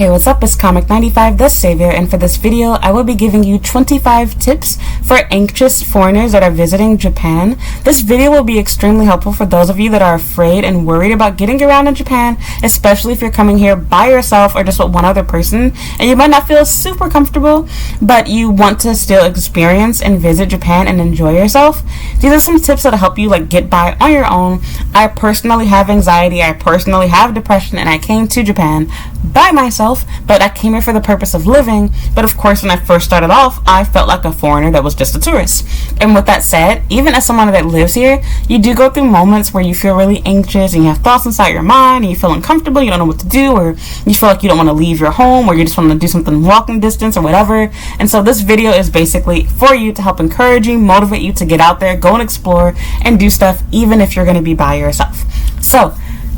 Hey, what's up? It's Comic95, the Savior, and for this video, I will be giving you 25 tips for anxious foreigners that are visiting Japan. This video will be extremely helpful for those of you that are afraid and worried about getting around in Japan, especially if you're coming here by yourself or just with one other person, and you might not feel super comfortable, but you want to still experience and visit Japan and enjoy yourself. These are some tips that'll help you get by on your own. I personally have anxiety, I personally have depression, and I came to Japan by myself, but I came here for the purpose of living. But of course, when I first started off, I felt like a foreigner that was just a tourist. And with that said, even as someone that lives here, you do go through moments where you feel really anxious and you have thoughts inside your mind and you feel uncomfortable, you don't know what to do, or you feel like you don't want to leave your home, or you just want to do something walking distance or whatever. And so this video is basically for you to help encourage you, motivate you to get out there, go and explore and do stuff even if you're going to be by yourself. So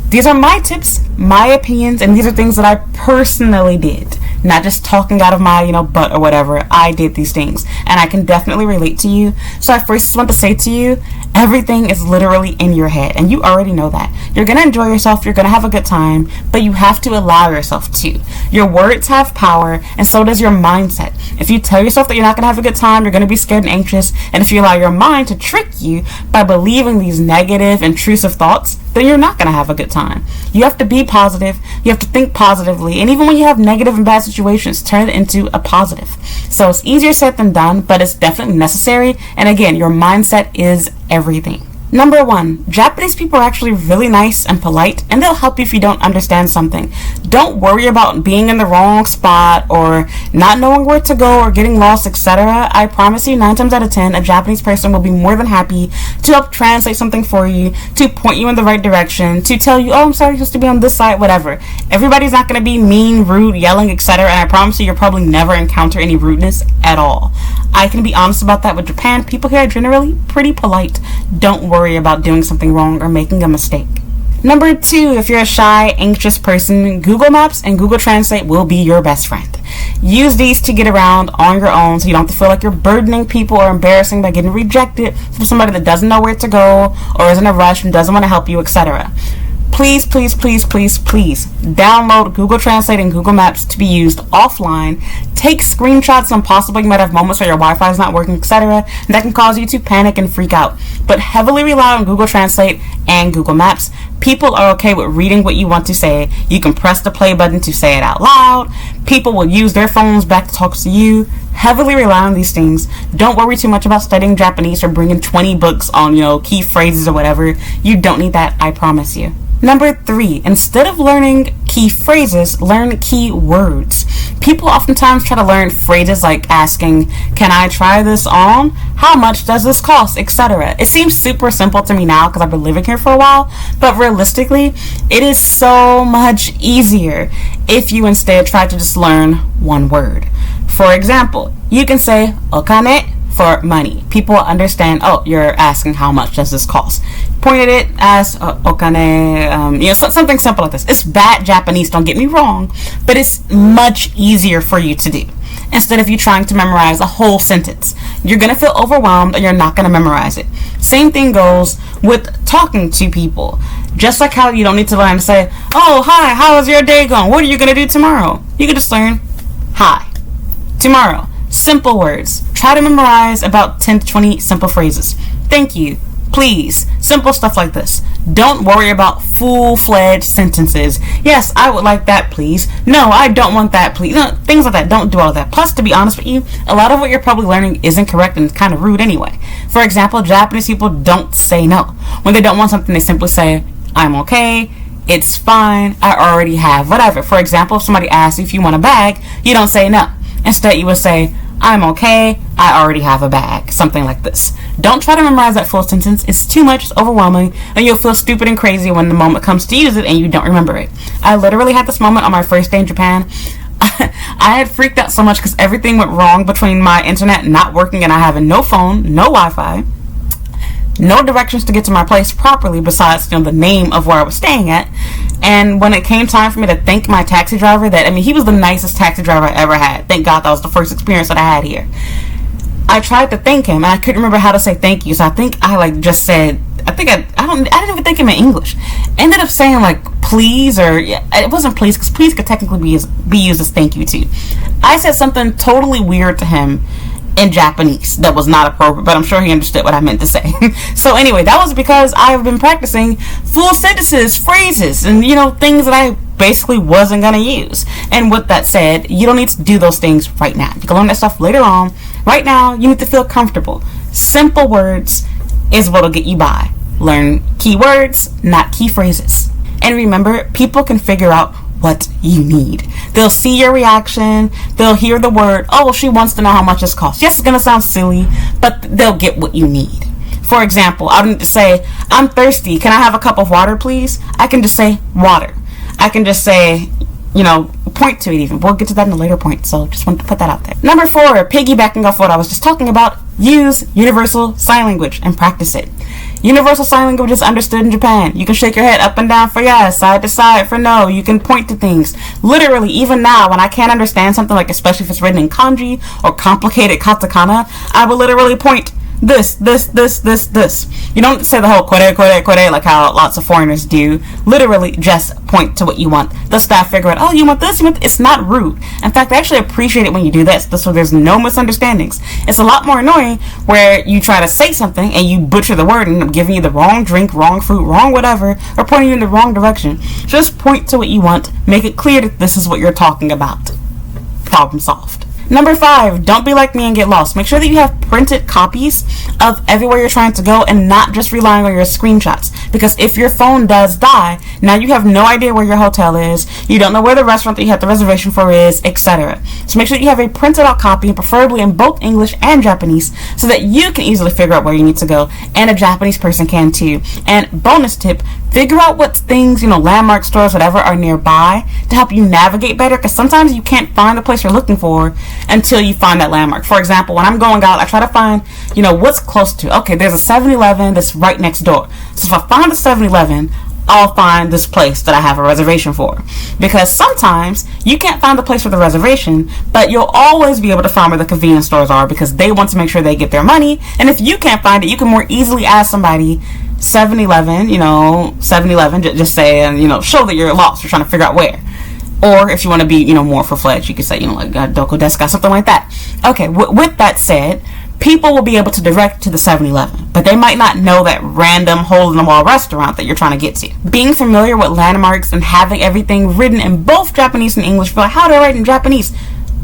these are my tips, my opinions, and these are things that I personally did. Not just talking out of my, butt or whatever. I did these things, and I can definitely relate to you. So I first just want to say to you, everything is literally in your head, and you already know that. You're going to enjoy yourself, you're going to have a good time, but you have to allow yourself to. Your words have power, and so does your mindset. If you tell yourself that you're not going to have a good time, you're going to be scared and anxious, and if you allow your mind to trick you by believing these negative, intrusive thoughts, then you're not going to have a good time. You have to be positive, you have to think positively, and even when you have negative and bad situations, turn it into a positive. So it's easier said than done, but it's definitely necessary, and again, your mindset is everything. Number 1, Japanese people are actually really nice and polite, and they'll help you if you don't understand something. Don't worry about being in the wrong spot or not knowing where to go or getting lost, etc. I promise you, 9 times out of 10, a Japanese person will be more than happy to help translate something for you, to point you in the right direction, to tell you, oh, I'm sorry, you're supposed to be on this side, whatever. Everybody's not going to be mean, rude, yelling, etc., and I promise you'll probably never encounter any rudeness at all. I can be honest about that with Japan. People here are generally pretty polite. Don't worry about doing something wrong or making a mistake. Number 2, if you're a shy, anxious person, Google Maps and Google Translate will be your best friend. Use these to get around on your own so you don't have to feel like you're burdening people or embarrassing by getting rejected from somebody that doesn't know where to go or is in a rush and doesn't want to help you, etc. Please, please, please, please, please download Google Translate and Google Maps to be used offline. Take screenshots when possible. You might have moments where your Wi-Fi is not working, etc. And that can cause you to panic and freak out. But heavily rely on Google Translate and Google Maps. People are okay with reading what you want to say. You can press the play button to say it out loud. People will use their phones back to talk to you. Heavily rely on these things. Don't worry too much about studying Japanese or bringing 20 books on, key phrases or whatever. You don't need that, I promise you. Number 3, instead of learning key phrases, learn key words. People oftentimes try to learn phrases like asking, can I try this on? How much does this cost? Etc. It seems super simple to me now because I've been living here for a while, but realistically, it is so much easier if you instead try to just learn one word. For example, you can say okane for money. People understand, oh, you're asking how much does this cost. Pointed it as okane, something simple like this. It's bad Japanese, don't get me wrong, but it's much easier for you to do. Instead of you trying to memorize a whole sentence, you're going to feel overwhelmed and you're not going to memorize it. Same thing goes with talking to people. Just like how you don't need to learn to say, oh, hi, how is your day going? What are you going to do tomorrow? You can just learn, hi, tomorrow. Simple words. Try to memorize about 10 to 20 simple phrases. Thank you. Please. Simple stuff like this. Don't worry about full-fledged sentences. Yes, I would like that, please. No, I don't want that, please. Things like that. Don't do all of that. Plus, to be honest with you, a lot of what you're probably learning isn't correct and kind of rude anyway. For example, Japanese people don't say no. When they don't want something, they simply say, I'm okay. It's fine. I already have whatever. For example, if somebody asks you if you want a bag, you don't say no. Instead, you would say, I'm okay, I already have a bag. Something like this. Don't try to memorize that full sentence. It's too much, it's overwhelming, and you'll feel stupid and crazy when the moment comes to use it and you don't remember it. I literally had this moment on my first day in Japan. I had freaked out so much because everything went wrong between my internet not working and I having no phone, no Wi-Fi, no directions to get to my place properly besides the name of where I was staying at. And when it came time for me to thank my taxi driver, he was the nicest taxi driver I ever had. Thank God that was the first experience that I had here. I tried to thank him and I couldn't remember how to say thank you, so I think I just said I didn't even think him in English. Ended up saying like please, or it wasn't please, because please could technically be used as thank you too. I said something totally weird to him in Japanese that was not appropriate, but I'm sure he understood what I meant to say. So anyway, that was because I've been practicing full sentences, phrases, and things that I basically wasn't gonna use. And with that said, you don't need to do those things right now. You can learn that stuff later on. Right now, you need to feel comfortable. Simple words is what'll get you by. Learn key words, not key phrases. And remember, people can figure out what you need. They'll see your reaction. They'll hear the word, oh, well, she wants to know how much this costs. Yes, it's gonna sound silly, but they'll get what you need. For example, I don't need to say, I'm thirsty. Can I have a cup of water, please? I can just say water. I can just say, point to it even. We'll get to that in a later point, so just wanted to put that out there. Number 4, piggybacking off what I was just talking about, use universal sign language and practice it. Universal sign language is understood in Japan. You can shake your head up and down for yes, side to side for no. You can point to things. Literally, even now, when I can't understand something, like especially if it's written in kanji or complicated katakana, I will literally point this. You don't say the whole kore like how lots of foreigners do. Literally, just point to what you want. The staff figure out, oh, you want this? It's not rude. In fact, I actually appreciate it when you do this so there's no misunderstandings. It's a lot more annoying where you try to say something and you butcher the word and end up giving you the wrong drink, wrong fruit, wrong whatever, or pointing you in the wrong direction. Just point to what you want. Make it clear that this is what you're talking about. Problem solved. Number 5, don't be like me and get lost. Make sure that you have printed copies of everywhere you're trying to go and not just relying on your screenshots. Because if your phone does die, now you have no idea where your hotel is, you don't know where the restaurant that you had the reservation for is, etc. So make sure that you have a printed out copy, preferably in both English and Japanese, so that you can easily figure out where you need to go, and a Japanese person can too. And bonus tip, figure out what things, landmark stores, whatever, are nearby to help you navigate better, because sometimes you can't find the place you're looking for until you find that landmark. For example, when I'm going out, I try to find, what's close to. Okay, there's a 7-Eleven that's right next door. So if I find a 7-Eleven, I'll find this place that I have a reservation for. Because sometimes you can't find the place for the reservation, but you'll always be able to find where the convenience stores are because they want to make sure they get their money. And if you can't find it, you can more easily ask somebody, 7-Eleven, 7-Eleven, just say, and, show that you're lost. You're trying to figure out where. Or if you want to be, more full-fledged, you could say, like Doko Deska, something like that. Okay, with that said, people will be able to direct to the 7-Eleven, but they might not know that random hole-in-the-wall restaurant that you're trying to get to. Being familiar with landmarks and having everything written in both Japanese and English, but how do I write in Japanese?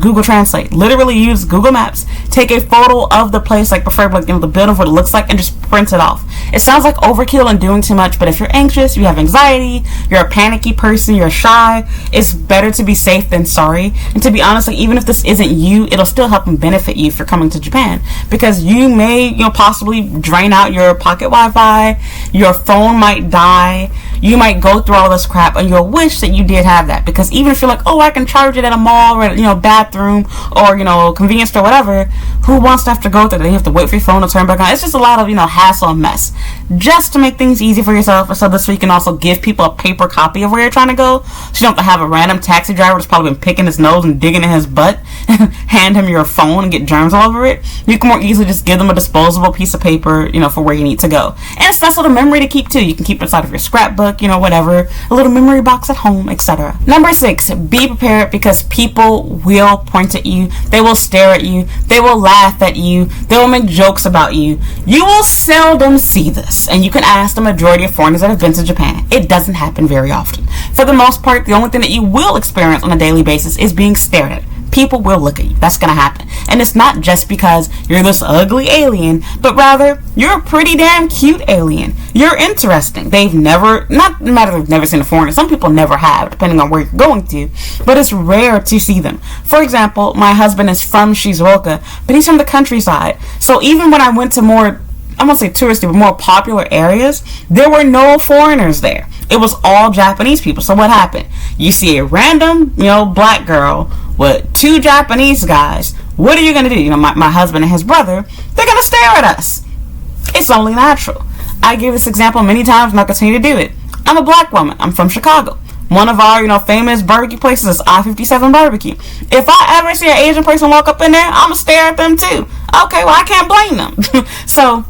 Google Translate. Literally use Google Maps. Take a photo of the place, like preferably the building, what it looks like, and just print it off. It sounds like overkill and doing too much, but if you're anxious, you have anxiety, you're a panicky person, you're shy, it's better to be safe than sorry. And to be honest, even if this isn't you, it'll still help and benefit you if you're coming to Japan, because you may, possibly drain out your pocket Wi-Fi, your phone might die, you might go through all this crap, and you'll wish that you did have that, because even if you're like, oh, I can charge it at a mall or, bathroom or, convenience store, whatever, who wants to have to go through that? You have to wait for your phone to turn back on. It's just a lot of, hassle and mess. Just to make things easy for yourself, so this way you can also give people a paper copy of where you're trying to go, so you don't have to have a random taxi driver that's probably been picking his nose and digging in his butt and hand him your phone and get germs all over it. You can more easily just give them a disposable piece of paper, for where you need to go. And it's a nice little memory to keep too. You can keep it inside of your scrapbook, whatever, a little memory box at home, etc. Number 6, be prepared, because people will point at you, they will stare at you, they will laugh at you, they will make jokes about you. You will seldom see this, and you can ask the majority of foreigners that have been to Japan. It doesn't happen very often. For the most part, the only thing that you will experience on a daily basis is being stared at. People will look at you. That's going to happen. And it's not just because you're this ugly alien, but rather you're a pretty damn cute alien. You're interesting. They've never, not no matter they've never seen a foreigner, some people never have, depending on where you're going to, but it's rare to see them. For example, my husband is from Shizuoka, but he's from the countryside. So even when I went to more, I won't say touristy, but more popular areas, there were no foreigners there. It was all Japanese people. So what happened? You see a random, black girl with 2 Japanese guys. What are you going to do? My husband and his brother, they're going to stare at us. It's only natural. I give this example many times and I'll continue to do it. I'm a black woman. I'm from Chicago. One of our, famous barbecue places is I-57 Barbecue. If I ever see an Asian person walk up in there, I'm going to stare at them too. Okay, well, I can't blame them. So,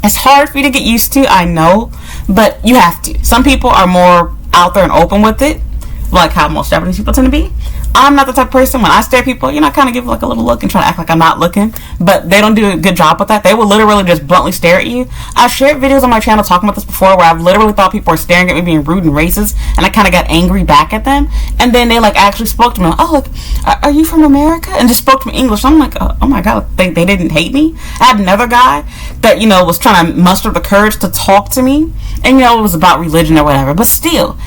It's hard for you to get used to, I know, but you have to. Some people are more out there and open with it, like how most Japanese people tend to be. I'm not the type of person, when I stare at people, I kind of give like a little look and try to act like I'm not looking, but they don't do a good job with that. They will literally just bluntly stare at you. I've shared videos on my channel talking about this before, where I've literally thought people were staring at me being rude and racist, and I kind of got angry back at them, and then they like actually spoke to me, like, oh, look, are you from America? And just spoke to me English. I'm like, oh my god, they didn't hate me. I had another guy that, was trying to muster the courage to talk to me, and it was about religion or whatever, but still,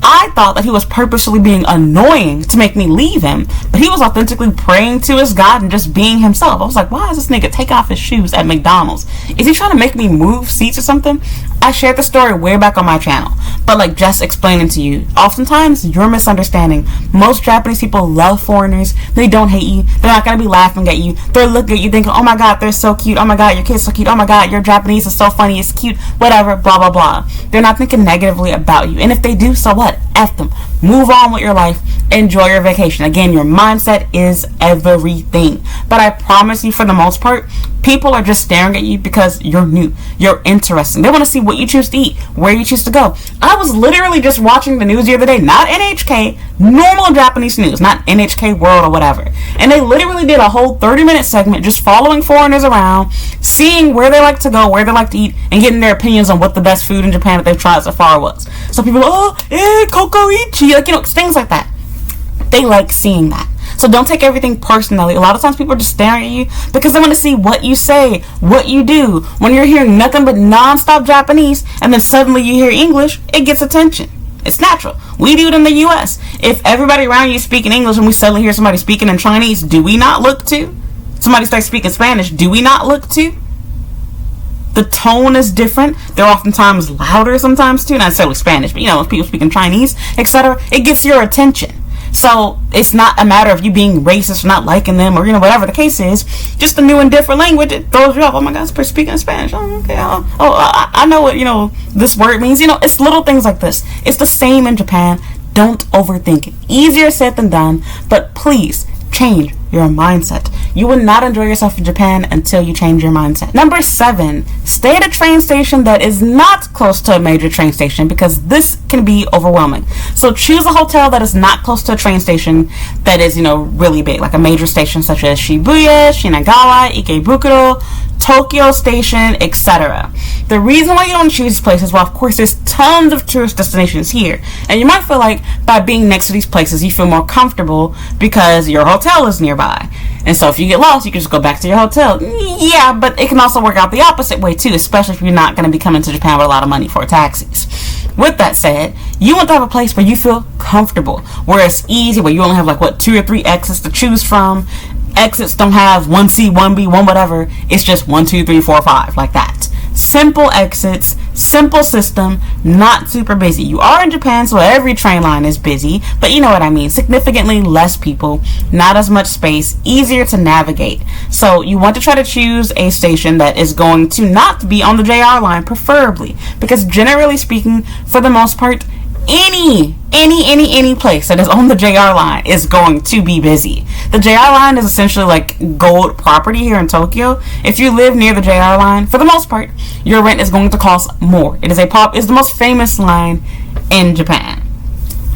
I thought that he was purposely being annoying to make me leave him, but he was authentically praying to his God and just being himself. I was like, why is this nigga take off his shoes at McDonald's? Is he trying to make me move seats or something? I shared the story way back on my channel, but like just explaining to you, oftentimes you're misunderstanding. Most Japanese people love foreigners. They don't hate you. They're not going to be laughing at you. They're looking at you thinking, oh my god, they're so cute. Oh my god, your kid's so cute. Oh my god, your Japanese is so funny. It's cute. Whatever, blah, blah, blah. They're not thinking negatively about you. And if they do, so what? F them. Move on with your life. Enjoy your vacation. Again, your mindset is everything. But I promise you, for the most part, people are just staring at you because you're new. You're interesting. They want to see what you choose to eat, where you choose to go. I was literally just watching the news the other day, not NHK, normal Japanese news, not NHK World or whatever. And they literally did a whole 30-minute segment just following foreigners around, seeing where they like to go, where they like to eat, and getting their opinions on what the best food in Japan that they've tried so far was. So people are, kokoichi, things like that. They like seeing that. So don't take everything personally. A lot of times people are just staring at you because they want to see what you say, what you do. When you're hearing nothing but non-stop Japanese and then suddenly you hear English, it gets attention. It's natural. We do it in the US. If everybody around you is speaking English and we suddenly hear somebody speaking in Chinese, do we not look to? Somebody starts speaking Spanish, do we not look to? The tone is different. They're oftentimes louder sometimes too. Not necessarily Spanish, but when people speaking Chinese, etc., it gets your attention. So it's not a matter of you being racist or not liking them or whatever the case is. Just a new and different language, it throws you off. Oh my god, it's speaking Spanish. Oh, okay. I know what this word means. It's little things like this. It's the same in Japan. Don't overthink it. Easier said than done, but please change your mindset. You will not enjoy yourself in Japan until you change your mindset. Number 7, stay at a train station that is not close to a major train station, because this can be overwhelming. So choose a hotel that is not close to a train station that is, really big, like a major station such as Shibuya, Shinagawa, Ikebukuro, Tokyo Station, etc. The reason why you don't choose these places, well, of course, there's tons of tourist destinations here, and you might feel like by being next to these places, you feel more comfortable because your hotel is nearby. And so if you get lost, you can just go back to your hotel. Yeah, but it can also work out the opposite way too, especially if you're not going to be coming to Japan with a lot of money for taxis. With that said, you want to have a place where you feel comfortable, where it's easy, where you only have 2 or 3 exits to choose from. Exits don't have 1C, 1B, 1 whatever. It's just 1, 2, 3, 4, 5, like that. Simple exits, simple system, not super busy. You are in Japan, so every train line is busy, but you know what I mean. Significantly less people, not as much space, easier to navigate. So you want to try to choose a station that is going to not be on the JR line, preferably, because generally speaking, for the most part, any place that is on the JR line is going to be busy. The JR line is essentially like gold property here in Tokyo. If you live near the JR line, for the most part, your rent is going to cost more. It's the most famous line in Japan.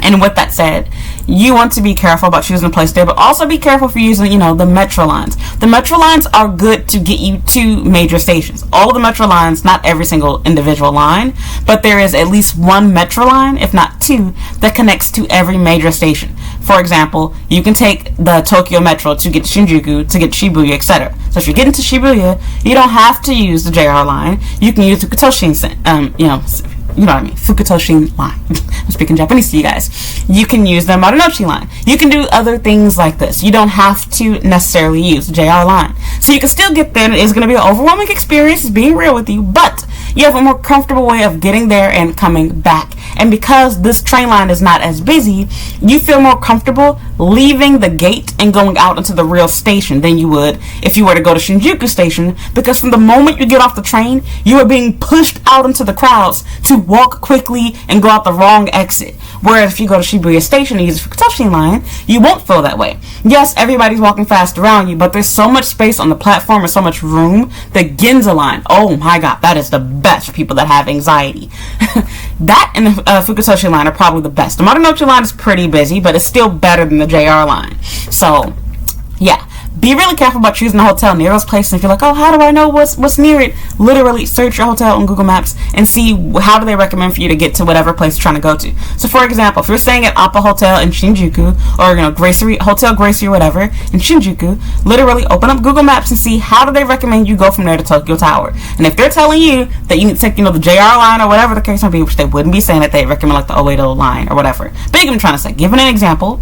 And with that said, you want to be careful about choosing a place there, but also be careful for using, the metro lines. The metro lines are good to get you to major stations. All of the metro lines, not every single individual line, but there is at least one metro line, if not 2, that connects to every major station. For example, you can take the Tokyo Metro to get to Shinjuku, to get to Shibuya, etc. So if you're getting to Shibuya, you don't have to use the JR line. You can use the Futotoshin, Futotoshin line. I'm speaking Japanese to you guys. You can use the Marunouchi line. You can do other things like this. You don't have to necessarily use the JR line. So you can still get there, and it is going to be an overwhelming experience, being real with you, but you have a more comfortable way of getting there and coming back. And because this train line is not as busy, you feel more comfortable leaving the gate and going out into the real station than you would if you were to go to Shinjuku Station, because from the moment you get off the train, you are being pushed out into the crowds to walk quickly and go out the wrong exit. Whereas if you go to Shibuya Station and use the Fukutoshi line, you won't feel that way. Yes, everybody's walking fast around you, but there's so much space on the platform and so much room. The Ginza line, oh my god, that is the best for people that have anxiety. That and the Fukutoshi line are probably the best. The Marunouchi line is pretty busy, but it's still better than the JR line. So, yeah. Be really careful about choosing a hotel near those places. If you're like, oh, how do I know what's near it? Literally, search your hotel on Google Maps and see how do they recommend for you to get to whatever place you're trying to go to. So, for example, if you're staying at Appa Hotel in Shinjuku, or Hotel Gracie or whatever in Shinjuku, literally open up Google Maps and see how do they recommend you go from there to Tokyo Tower. And if they're telling you that you need to take, the JR line or whatever the case might be, which they wouldn't be saying that they recommend like the 080 line or whatever. But I'm trying to say, giving an example,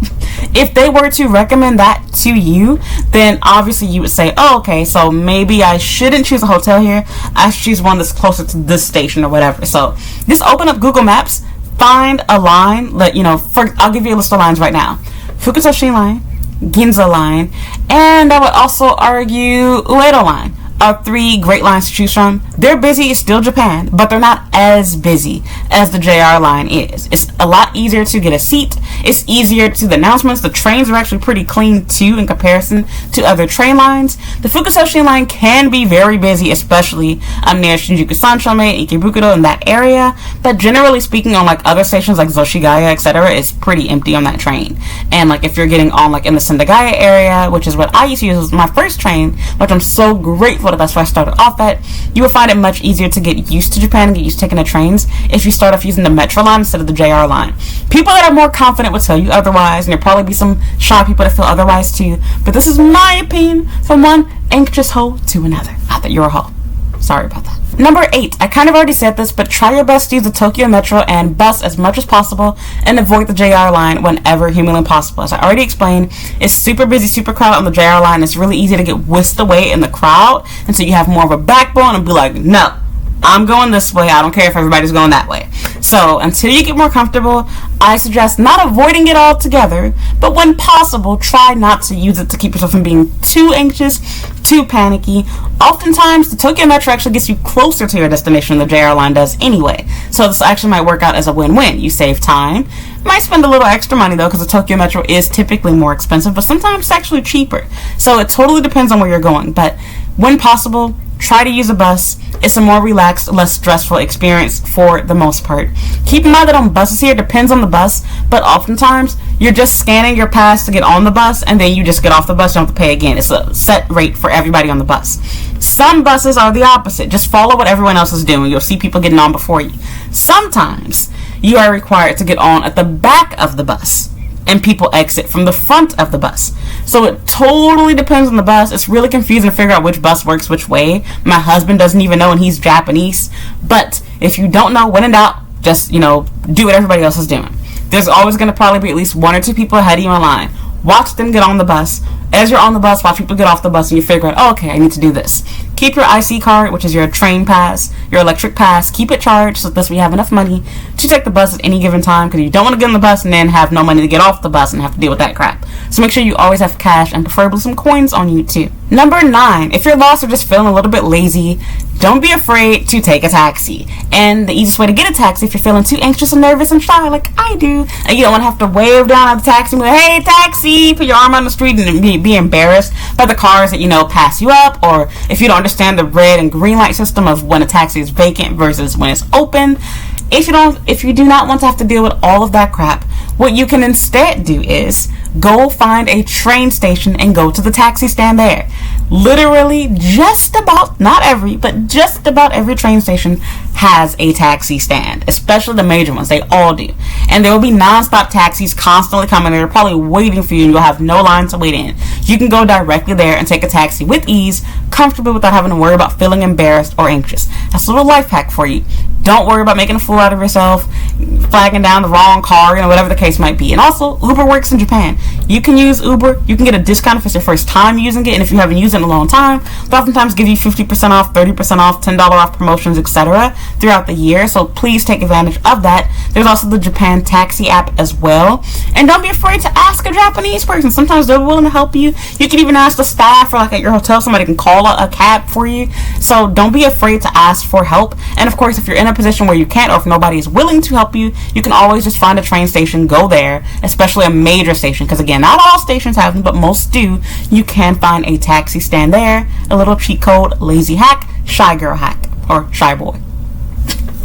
if they were to recommend that to you, then obviously you would say, oh, okay, so maybe I shouldn't choose a hotel here. I should choose one that's closer to this station or whatever. So just open up Google Maps, find a line. I'll give you a list of lines right now. Fukutoshi line, Ginza line, and I would also argue Uedo line are 3 great lines to choose from. They're busy, it's still Japan, but they're not as busy as the JR line is. It's a lot easier to get a seat. It's easier to the announcements. The trains are actually pretty clean too in comparison to other train lines. The Fukutoshi line can be very busy, especially near Shinjuku Sanshome, Ikebukuro, in that area. But generally speaking, on like other stations like Zoshigaya, etc., it's pretty empty on that train. And like if you're getting on like in the Sendagaya area, which is what I used to use as my first train, which I'm so grateful that's where I started off at, you will find it much easier to get used to Japan and get used to taking the trains if you start off using the Metro line instead of the JR line. People that are more confident will tell you otherwise, and there'll probably be some shy people that feel otherwise too, but this is my opinion from one anxious hoe to another. Not that you're a hoe. Sorry about that. Number 8, I kind of already said this, but try your best to use the Tokyo Metro and bus as much as possible and avoid the JR line whenever humanly possible. As I already explained, it's super busy, super crowded on the JR line. It's really easy to get whisked away in the crowd, and so you have more of a backbone and be like, no, I'm going this way. I don't care if everybody's going that way. So until you get more comfortable, I suggest not avoiding it altogether, but when possible, try not to use it to keep yourself from being too anxious, too panicky. Oftentimes, the Tokyo Metro actually gets you closer to your destination than the JR line does anyway. So this actually might work out as a win-win. You save time. You might spend a little extra money though, because the Tokyo Metro is typically more expensive, but sometimes it's actually cheaper. So it totally depends on where you're going. But when possible, try to use a bus. It's a more relaxed, less stressful experience for the most part. Keep in mind that on buses here, it depends on the bus, but oftentimes you're just scanning your pass to get on the bus, and then you just get off the bus, you don't have to pay again. It's a set rate for everybody on the bus. Some buses are the opposite. Just follow what everyone else is doing. You'll see people getting on before you. Sometimes you are required to get on at the back of the bus, and people exit from the front of the bus. So it totally depends on the bus. It's really confusing to figure out which bus works which way. My husband doesn't even know, and he's Japanese. But if you don't know, when in doubt, just, do what everybody else is doing. There's always going to probably be at least 1 or 2 people ahead of you in line. Watch them get on the bus. As you're on the bus, watch people get off the bus, and you figure out, oh, okay, I need to do this. Keep your IC card, which is your train pass, your electric pass. Keep it charged so that we have enough money to take the bus at any given time, because you don't want to get on the bus and then have no money to get off the bus and have to deal with that crap. So make sure you always have cash and preferably some coins on you too. Number 9, if you're lost or just feeling a little bit lazy, don't be afraid to take a taxi. And the easiest way to get a taxi if you're feeling too anxious and nervous and shy like I do, and you don't want to have to wave down at the taxi and be like, hey, taxi, put your arm on the street and be embarrassed by the cars that, pass you up, or if you don't understand the red and green light system of when a taxi is vacant versus when it's open. If you do not want to have to deal with all of that crap, what you can instead do is go find a train station and go to the taxi stand there. Literally just about, not every, but just about every train station has a taxi stand, especially the major ones. They all do. And there will be non-stop taxis constantly coming. They're probably waiting for you, and you'll have no line to wait in. You can go directly there and take a taxi with ease, comfortably, without having to worry about feeling embarrassed or anxious. That's a little life hack for you. Don't worry about making a fool out of yourself, flagging down the wrong car, whatever the case might be. And also, Uber works in Japan. You can use Uber. You can get a discount if it's your first time using it, and if you haven't used it in a long time, they'll oftentimes give you 50% off, 30% off, $10 off promotions, etc. throughout the year. So please take advantage of that. There's also the Japan Taxi app as well. And don't be afraid to ask a Japanese person. Sometimes they're willing to help you. You can even ask the staff, or at your hotel, somebody can call a cab for you. So don't be afraid to ask for help. And of course, if you're in a position where you can't, or if nobody is willing to help you, you can always just find a train station, go there, especially a major station, because again, not all stations have them, but most do. You can find a taxi stand there. A little cheat code: lazy hack, shy girl hack, or shy boy.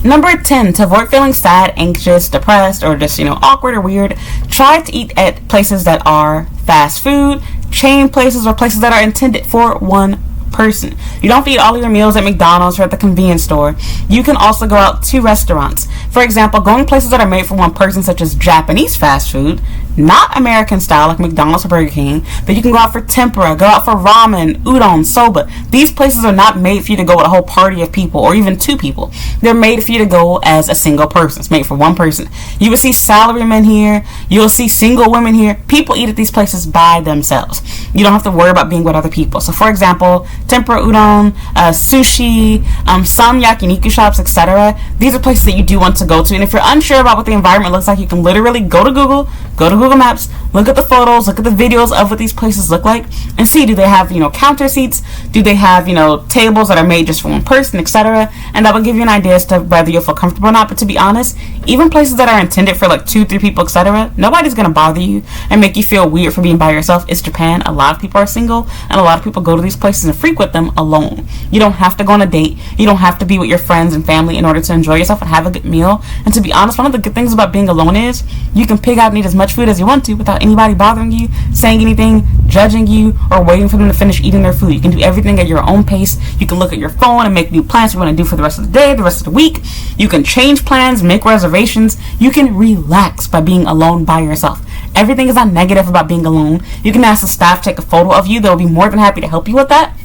Number 10, to avoid feeling sad, anxious, depressed, or just, awkward or weird, try to eat at places that are fast food, chain places, or places that are intended for one person. You don't have to eat all of your meals at McDonald's or at the convenience store. You can also go out to restaurants. For example, going places that are made for one person, such as Japanese fast food, not American style like McDonald's or Burger King, but you can go out for tempura, go out for ramen, udon, soba. These places are not made for you to go with a whole party of people or even two people. They're made for you to go as a single person. It's made for one person. You will see salarymen here. You will see single women here. People eat at these places by themselves. You don't have to worry about being with other people. So for example, tempura, udon, sushi, some yakiniku shops, etc. These are places that you do want to go to. And if you're unsure about what the environment looks like, you can literally go to Google Maps, look at the photos, look at the videos of what these places look like, and see, do they have, counter seats? Do they have, tables that are made just for one person, etc.? And that will give you an idea as to whether you'll feel comfortable or not. But to be honest, even places that are intended for like 2-3 people, etc., nobody's going to bother you and make you feel weird for being by yourself. It's Japan. A lot of people are single, and a lot of people go to these places and frequent them alone. You don't have to go on a date. You don't have to be with your friends and family in order to enjoy yourself and have a good meal. And to be honest, one of the good things about being alone is you can pick out and eat as much food as you want to without anybody bothering you, saying anything, judging you, or waiting for them to finish eating their food. You can do everything at your own pace. You can look at your phone and make new plans you want to do for the rest of the day, the rest of the week. You can change plans, make reservations. You can relax by being alone by yourself. Everything is not negative about being alone. You can ask the staff to take a photo of you. They'll be more than happy to help you with that.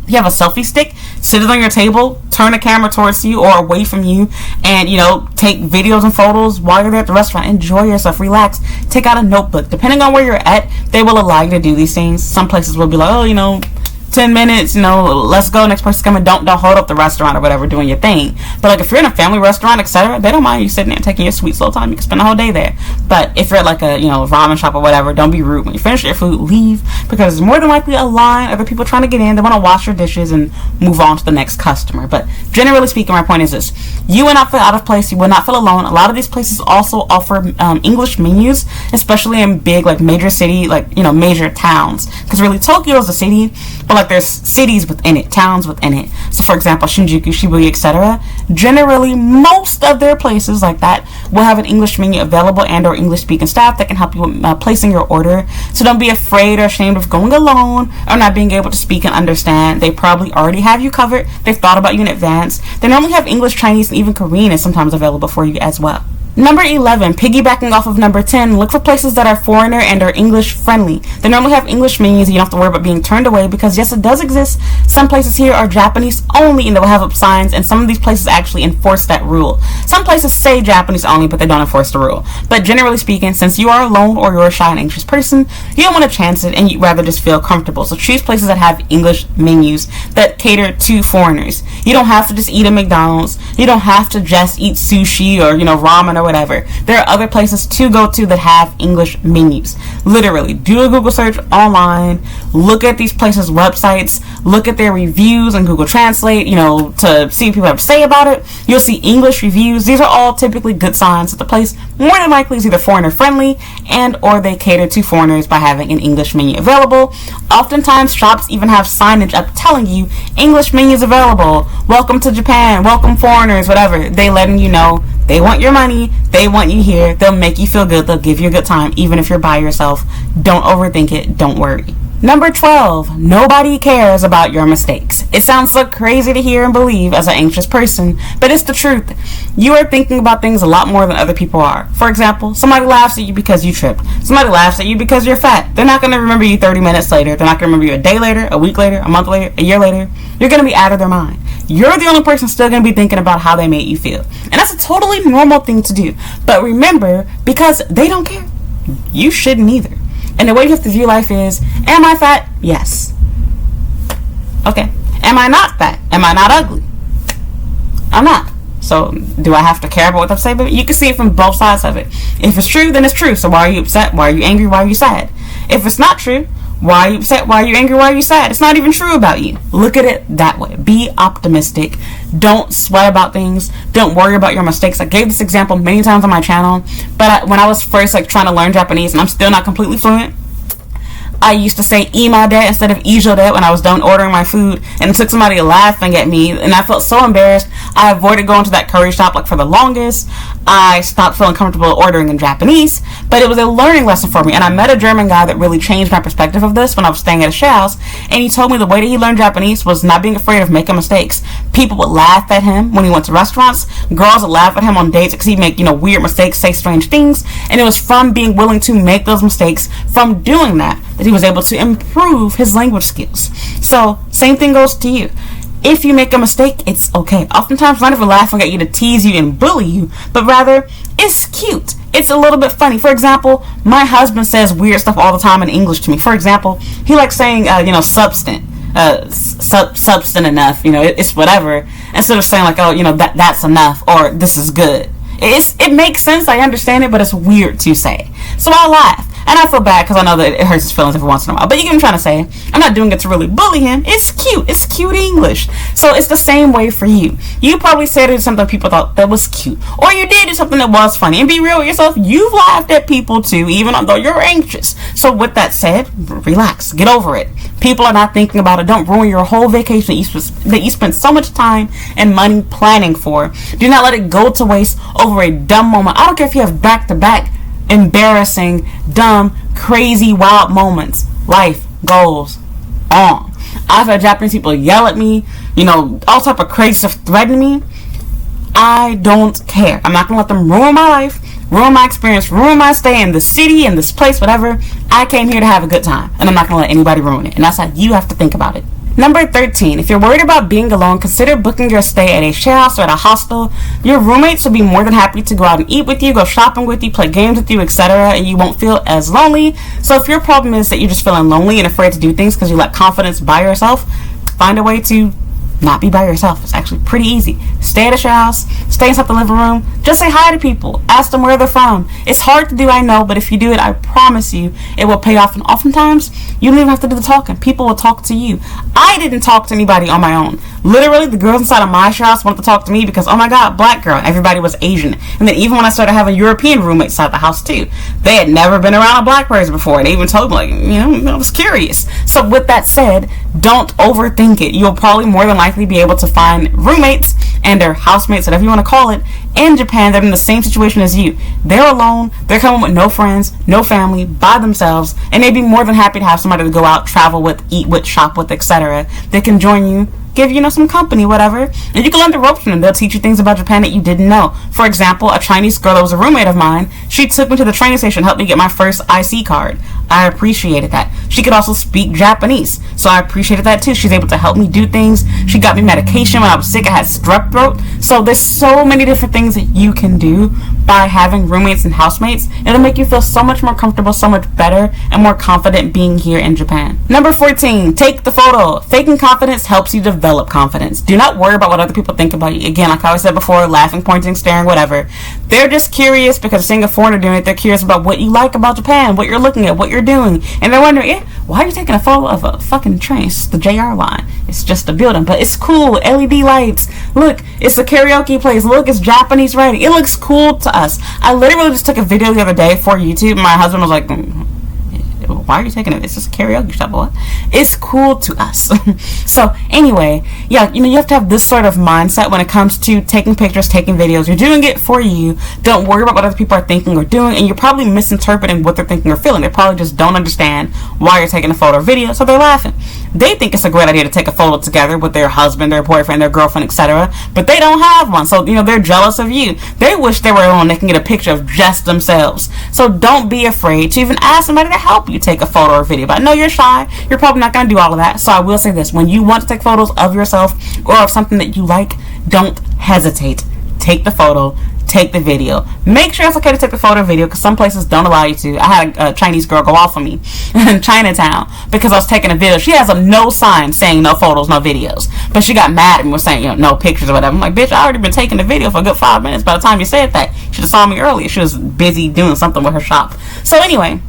If you have a selfie stick, sit it on your table, turn the camera towards you or away from you, and take videos and photos while you're there at the restaurant. Enjoy yourself, relax, take out a notebook. Depending on where you're at, they will allow you to do these things. Some places will be like, 10 minutes, let's go, next person's coming, don't hold up the restaurant or whatever, doing your thing. But like if you're in a family restaurant, etc., they don't mind you sitting there and taking your sweet slow time. You can spend the whole day there. But if you're at like a ramen shop or whatever, don't be rude. When you finish your food, leave, because there's more than likely a line, other people trying to get in. They want to wash your dishes and move on to the next customer. But generally speaking, my point is this: you will not feel out of place, you will not feel alone. A lot of these places also offer English menus, especially in big like major city, like major towns, because really Tokyo is a city, but like there's cities within it, towns within it. So for example, Shinjuku, Shibuya, etc. Generally, most of their places like that will have an English menu available and or English speaking staff that can help you with placing your order. So don't be afraid or ashamed of going alone or not being able to speak and understand. They probably already have you covered. They've thought about you in advance. They normally have English, Chinese, and even Korean is sometimes available for you as well. Number 11, piggybacking off of number 10, look for places that are foreigner and are English friendly. They normally have English menus, and you don't have to worry about being turned away, because yes, it does exist. Some places here are Japanese only, and they will have up signs, and some of these places actually enforce that rule. Some places say Japanese only, but they don't enforce the rule. But generally speaking, since you are alone or you're a shy and anxious person, you don't want to chance it, and you'd rather just feel comfortable. So choose places that have English menus that cater to foreigners. You don't have to just eat at McDonald's. You don't have to just eat sushi or ramen or whatever. There are other places to go to that have English menus. Literally, do a Google search online, look at these places' websites, look at their reviews on Google Translate, to see what people have to say about it. You'll see English reviews. These are all typically good signs that the place more than likely is either foreigner friendly and or they cater to foreigners by having an English menu available. Oftentimes, shops even have signage up telling you English menus available. Welcome to Japan, welcome foreigners, whatever. They letting you know they want your money, they want you here, they'll make you feel good, they'll give you a good time, even if you're by yourself. Don't overthink it, don't worry. Number 12, nobody cares about your mistakes. It sounds so crazy to hear and believe as an anxious person, but it's the truth. You are thinking about things a lot more than other people are. For example, somebody laughs at you because you tripped. Somebody laughs at you because you're fat. They're not going to remember you 30 minutes later. They're not going to remember you a day later, a week later, a month later, a year later. You're going to be out of their mind. You're the only person still going to be thinking about how they made you feel. And that's a totally normal thing to do. But remember, because they don't care, you shouldn't either. And the way you have to view life is, am I fat? Yes. Okay. Am I not fat? Am I not ugly? I'm not. So do I have to care about what they say about it? You can see it from both sides of it. If it's true, then it's true. So why are you upset? Why are you angry? Why are you sad? If it's not true, Why are you upset? Why are you angry? Why are you sad? It's not even true about you. Look at it that way. Be optimistic. Don't sweat about things. Don't worry about your mistakes. I gave this example many times on my channel, but when I was first trying to learn Japanese, and I'm still not completely fluent, I used to say imade instead of ijode when I was done ordering my food, and it took somebody laughing at me, and I felt so embarrassed. I avoided going to that curry shop for the longest. I stopped feeling comfortable ordering in Japanese, but it was a learning lesson for me, and I met a German guy that really changed my perspective of this when I was staying at his house, and he told me the way that he learned Japanese was not being afraid of making mistakes. People would laugh at him when he went to restaurants. Girls would laugh at him on dates because he'd make, weird mistakes, say strange things, and it was from being willing to make those mistakes, from doing that he was able to improve his language skills. So, same thing goes to you. If you make a mistake, it's okay. Oftentimes, not even laughing at you to tease you and bully you, but rather, it's cute. It's a little bit funny. For example, my husband says weird stuff all the time in English to me. For example, he likes saying, substant. Substant enough, it's whatever. Instead of saying that's enough, or this is good. It makes sense, I understand it, but it's weird to say. So I laugh. And I feel bad because I know that it hurts his feelings every once in a while. But you get what I'm trying to say. I'm not doing it to really bully him. It's cute. It's cute English. So it's the same way for you. You probably said something people thought that was cute. Or you did something that was funny. And be real with yourself. You've laughed at people too, even though you're anxious. So with that said, relax. Get over it. People are not thinking about it. Don't ruin your whole vacation that you spent so much time and money planning for. Do not let it go to waste over a dumb moment. I don't care if you have back-to-back embarrassing, dumb, crazy, wild moments. Life goes on. I've had Japanese people yell at me, all type of crazy stuff, threaten me. I don't care. I'm not gonna let them ruin my life, ruin my experience, ruin my stay in the city, in this place, whatever. I came here to have a good time, and I'm not gonna let anybody ruin it. And that's how you have to think about it. Number 13, if you're worried about being alone, consider booking your stay at a share house or at a hostel. Your roommates will be more than happy to go out and eat with you, go shopping with you, play games with you, etc., and you won't feel as lonely. So if your problem is that you're just feeling lonely and afraid to do things because you lack confidence by yourself, find a way to not be by yourself. It's actually pretty easy. Stay at a share house, stay inside the living room, just say hi to people, ask them where they're from. It's hard to do, I know, but if you do it, I promise you it will pay off. And oftentimes you don't even have to do the talking. People will talk to you. I didn't talk to anybody on my own. Literally, the girls inside of my share house wanted to talk to me because, oh my god, black girl, everybody was Asian. And then even when I started having European roommates inside the house too, they had never been around a black person before. They even told me, I was curious. So with that said, don't overthink it. You'll probably more than likely be able to find roommates and their housemates, whatever you want to call it, in Japan that are in the same situation as you. They're alone, they're coming with no friends, no family, by themselves, and they'd be more than happy to have somebody to go out, travel with, eat with, shop with, etc. They can join you, give some company, whatever, and you can learn the ropes from them. They'll teach you things about Japan that you didn't know. For example, a Chinese girl that was a roommate of mine, she took me to the train station, helped me get my first IC card. I appreciated that. She could also speak Japanese, so I appreciated that too. She's able to help me do things. She got me medication when I was sick. I had strep throat. So there's so many different things that you can do by having roommates and housemates. It'll make you feel so much more comfortable, so much better, and more confident being here in Japan. Number 14, take the photo. Faking confidence helps you develop confidence. Do not worry about what other people think about you. Again, like I always said before, laughing, pointing, staring, whatever. They're just curious because seeing a foreigner doing it, they're curious about what you like about Japan, what you're looking at, what you're doing. And they're wondering, why are you taking a photo of a fucking train? It's the JR line. It's just a building, but it's cool. LED lights. Look, it's a karaoke place. Look, it's Japanese writing. It looks cool to us. I literally just took a video the other day for YouTube. My husband was like, why are you taking it? It's just karaoke stuff. What? It's cool to us. So anyway, yeah, you have to have this sort of mindset when it comes to taking pictures, taking videos. You're doing it for you. Don't worry about what other people are thinking or doing, and you're probably misinterpreting what they're thinking or feeling. They probably just don't understand why you're taking a photo or video, so they're laughing. They think it's a great idea to take a photo together with their husband, their boyfriend, their girlfriend, etc., but they don't have one, so they're jealous of you. They wish they were alone. They can get a picture of just themselves. So don't be afraid to even ask somebody to help you take a photo or video. But I know you're shy. You're probably not going to do all of that. So I will say this. When you want to take photos of yourself or of something that you like, don't hesitate. Take the photo. Take the video. Make sure it's okay to take the photo or video because some places don't allow you to. I had a Chinese girl go off on me in Chinatown because I was taking a video. She has a no sign saying no photos, no videos. But she got mad at me, was saying, no pictures or whatever. I'm like, bitch, I already been taking the video for a good 5 minutes by the time you said that. She just saw me earlier. She was busy doing something with her shop. So anyway,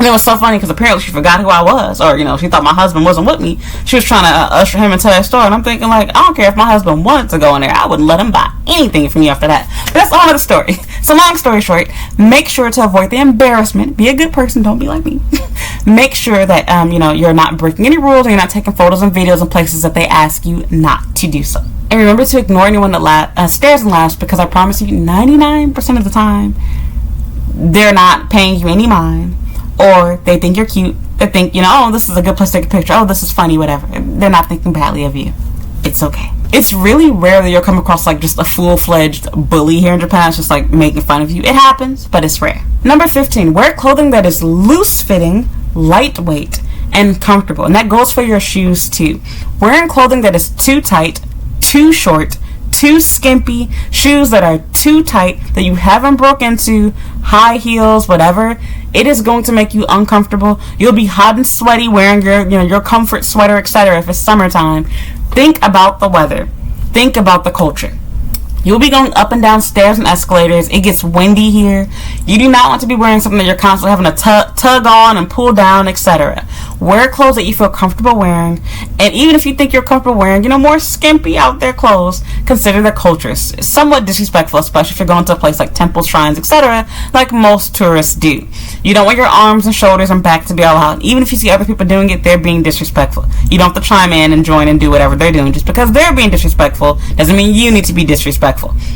And it was so funny because apparently she forgot who I was, or, you know, she thought my husband wasn't with me. She was trying to usher him into her store, and I'm thinking, like, I don't care if my husband wanted to go in there. I wouldn't let him buy anything from you after that. But that's all of the story. So long story short, make sure to avoid the embarrassment. Be a good person. Don't be like me. Make sure that, you know, you're not breaking any rules, and you're not taking photos and videos in places that they ask you not to do so. And remember to ignore anyone that stares and laughs, because I promise you, 99% of the time, they're not paying you any mind. Or they think you're cute. They think, you know, oh, this is a good place to take a picture. Oh, this is funny, whatever. They're not thinking badly of you. It's okay. It's really rare that you'll come across like just a full-fledged bully here in Japan. It's just like making fun of you. It happens, but it's rare. Number 15, wear clothing that is loose-fitting, lightweight, and comfortable. And that goes for your shoes too. Wearing clothing that is too tight, too short, too skimpy, shoes that are too tight, that you haven't broke into, high heels, whatever, it is going to make you uncomfortable. You'll be hot and sweaty wearing your comfort sweater, etc. if it's summertime. Think about the weather. Think about the culture. You'll be going up and down stairs and escalators. It gets windy here. You do not want to be wearing something that you're constantly having to tug on and pull down, etc. Wear clothes that you feel comfortable wearing. And even if you think you're comfortable wearing, more skimpy out there clothes, consider the culture. It's somewhat disrespectful, especially if you're going to a place like temples, shrines, etc., like most tourists do. You don't want your arms and shoulders and back to be all out. Even if you see other people doing it, they're being disrespectful. You don't have to chime in and join and do whatever they're doing. Just because they're being disrespectful doesn't mean you need to be disrespectful.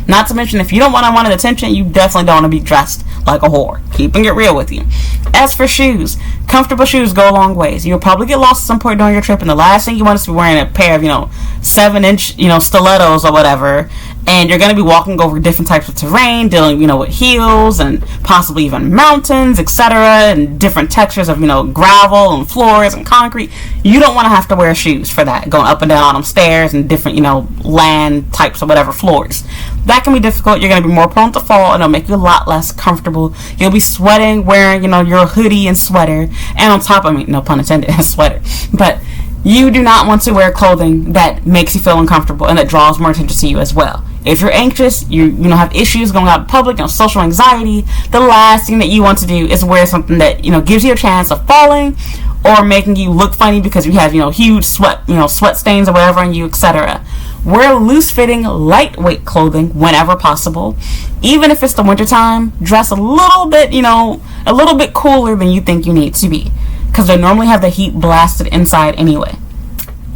Not to mention, if you don't want unwanted attention, you definitely don't want to be dressed like a whore. Keeping it real with you. As for shoes, comfortable shoes go a long ways. You'll probably get lost at some point during your trip, and the last thing you want is to be wearing a pair of, 7-inch, stilettos or whatever, and you're going to be walking over different types of terrain, dealing, with hills and possibly even mountains, etc., and different textures of, gravel and floors and concrete. You don't want to have to wear shoes for that, going up and down them stairs and different, land types or whatever floors. That can be difficult. You're going to be more prone to fall, and it'll make you a lot less comfortable. You'll be sweating, wearing, your hoodie and sweater, and on top of me, no pun intended, sweater, but you do not want to wear clothing that makes you feel uncomfortable and that draws more attention to you as well. If you're anxious, you have issues going out in public, social anxiety, the last thing that you want to do is wear something that, gives you a chance of falling or making you look funny because you have, huge sweat stains or whatever on you, etc. Wear loose-fitting, lightweight clothing whenever possible. Even if it's the wintertime, dress a little bit cooler than you think you need to be, because they normally have the heat blasted inside anyway.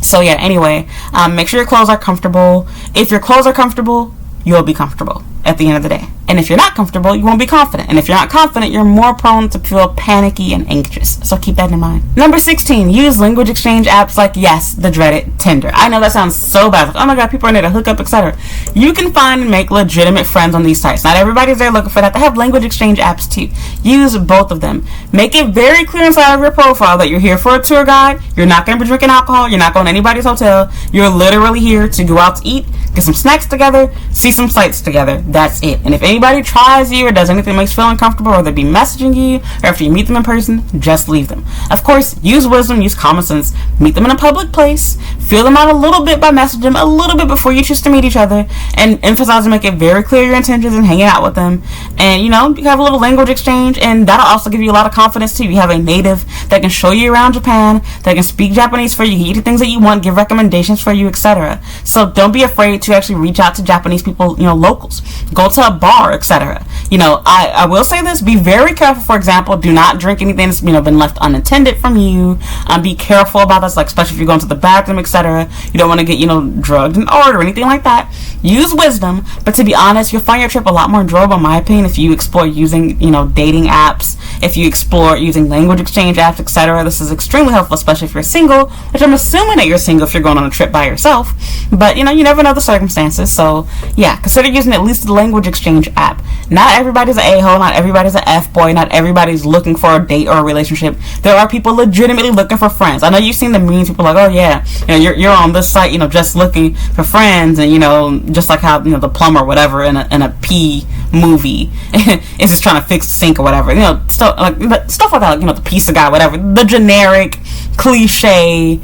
So yeah, anyway, make sure your clothes are comfortable. If your clothes are comfortable, you'll be comfortable at the end of the day. And if you're not comfortable, you won't be confident. And if you're not confident, you're more prone to feel panicky and anxious. So keep that in mind. Number 16, use language exchange apps like, yes, the dreaded Tinder. I know that sounds so bad. Like, oh my god, people are in there to hook up, etc. You can find and make legitimate friends on these sites. Not everybody's there looking for that. They have language exchange apps too. Use both of them. Make it very clear inside of your profile that you're here for a tour guide. You're not going to be drinking alcohol. You're not going to anybody's hotel. You're literally here to go out to eat, get some snacks together, see some sights together. That's it. And if anybody tries you or does anything that makes you feel uncomfortable, or they be messaging you, or after you meet them in person, just leave them. Of course, use wisdom, use common sense. Meet them in a public place. Feel them out a little bit by messaging them a little bit before you choose to meet each other, and emphasize and make it very clear your intentions in hanging out with them. And you have a little language exchange, and that'll also give you a lot of confidence too. You have a native that can show you around Japan, that can speak Japanese for you, eat the things that you want, give recommendations for you, etc. So don't be afraid to actually reach out to Japanese people, locals. Go to a bar, etc. I will say this: be very careful. For example, do not drink anything that's been left unattended from you. Be careful about this, like especially if you're going to the bathroom, etc. You don't want to get drugged and ordered or anything like that. Use wisdom, but to be honest, you'll find your trip a lot more enjoyable, in my opinion, if you explore using dating apps, if you explore using language exchange apps, etc. This is extremely helpful, especially if you're single, which I'm assuming that you're single if you're going on a trip by yourself. But you never know the circumstances, so yeah, consider using at least the language exchange app. Not everybody's an a-hole, not everybody's an f-boy, not everybody's looking for a date or a relationship. There are people legitimately looking for friends. I know you've seen the memes, people like, oh yeah, you're on this site, just looking for friends, and just like how the plumber, whatever, in a P movie is just trying to fix the sink or whatever, stuff like that, like, the pizza guy, whatever, the generic cliche,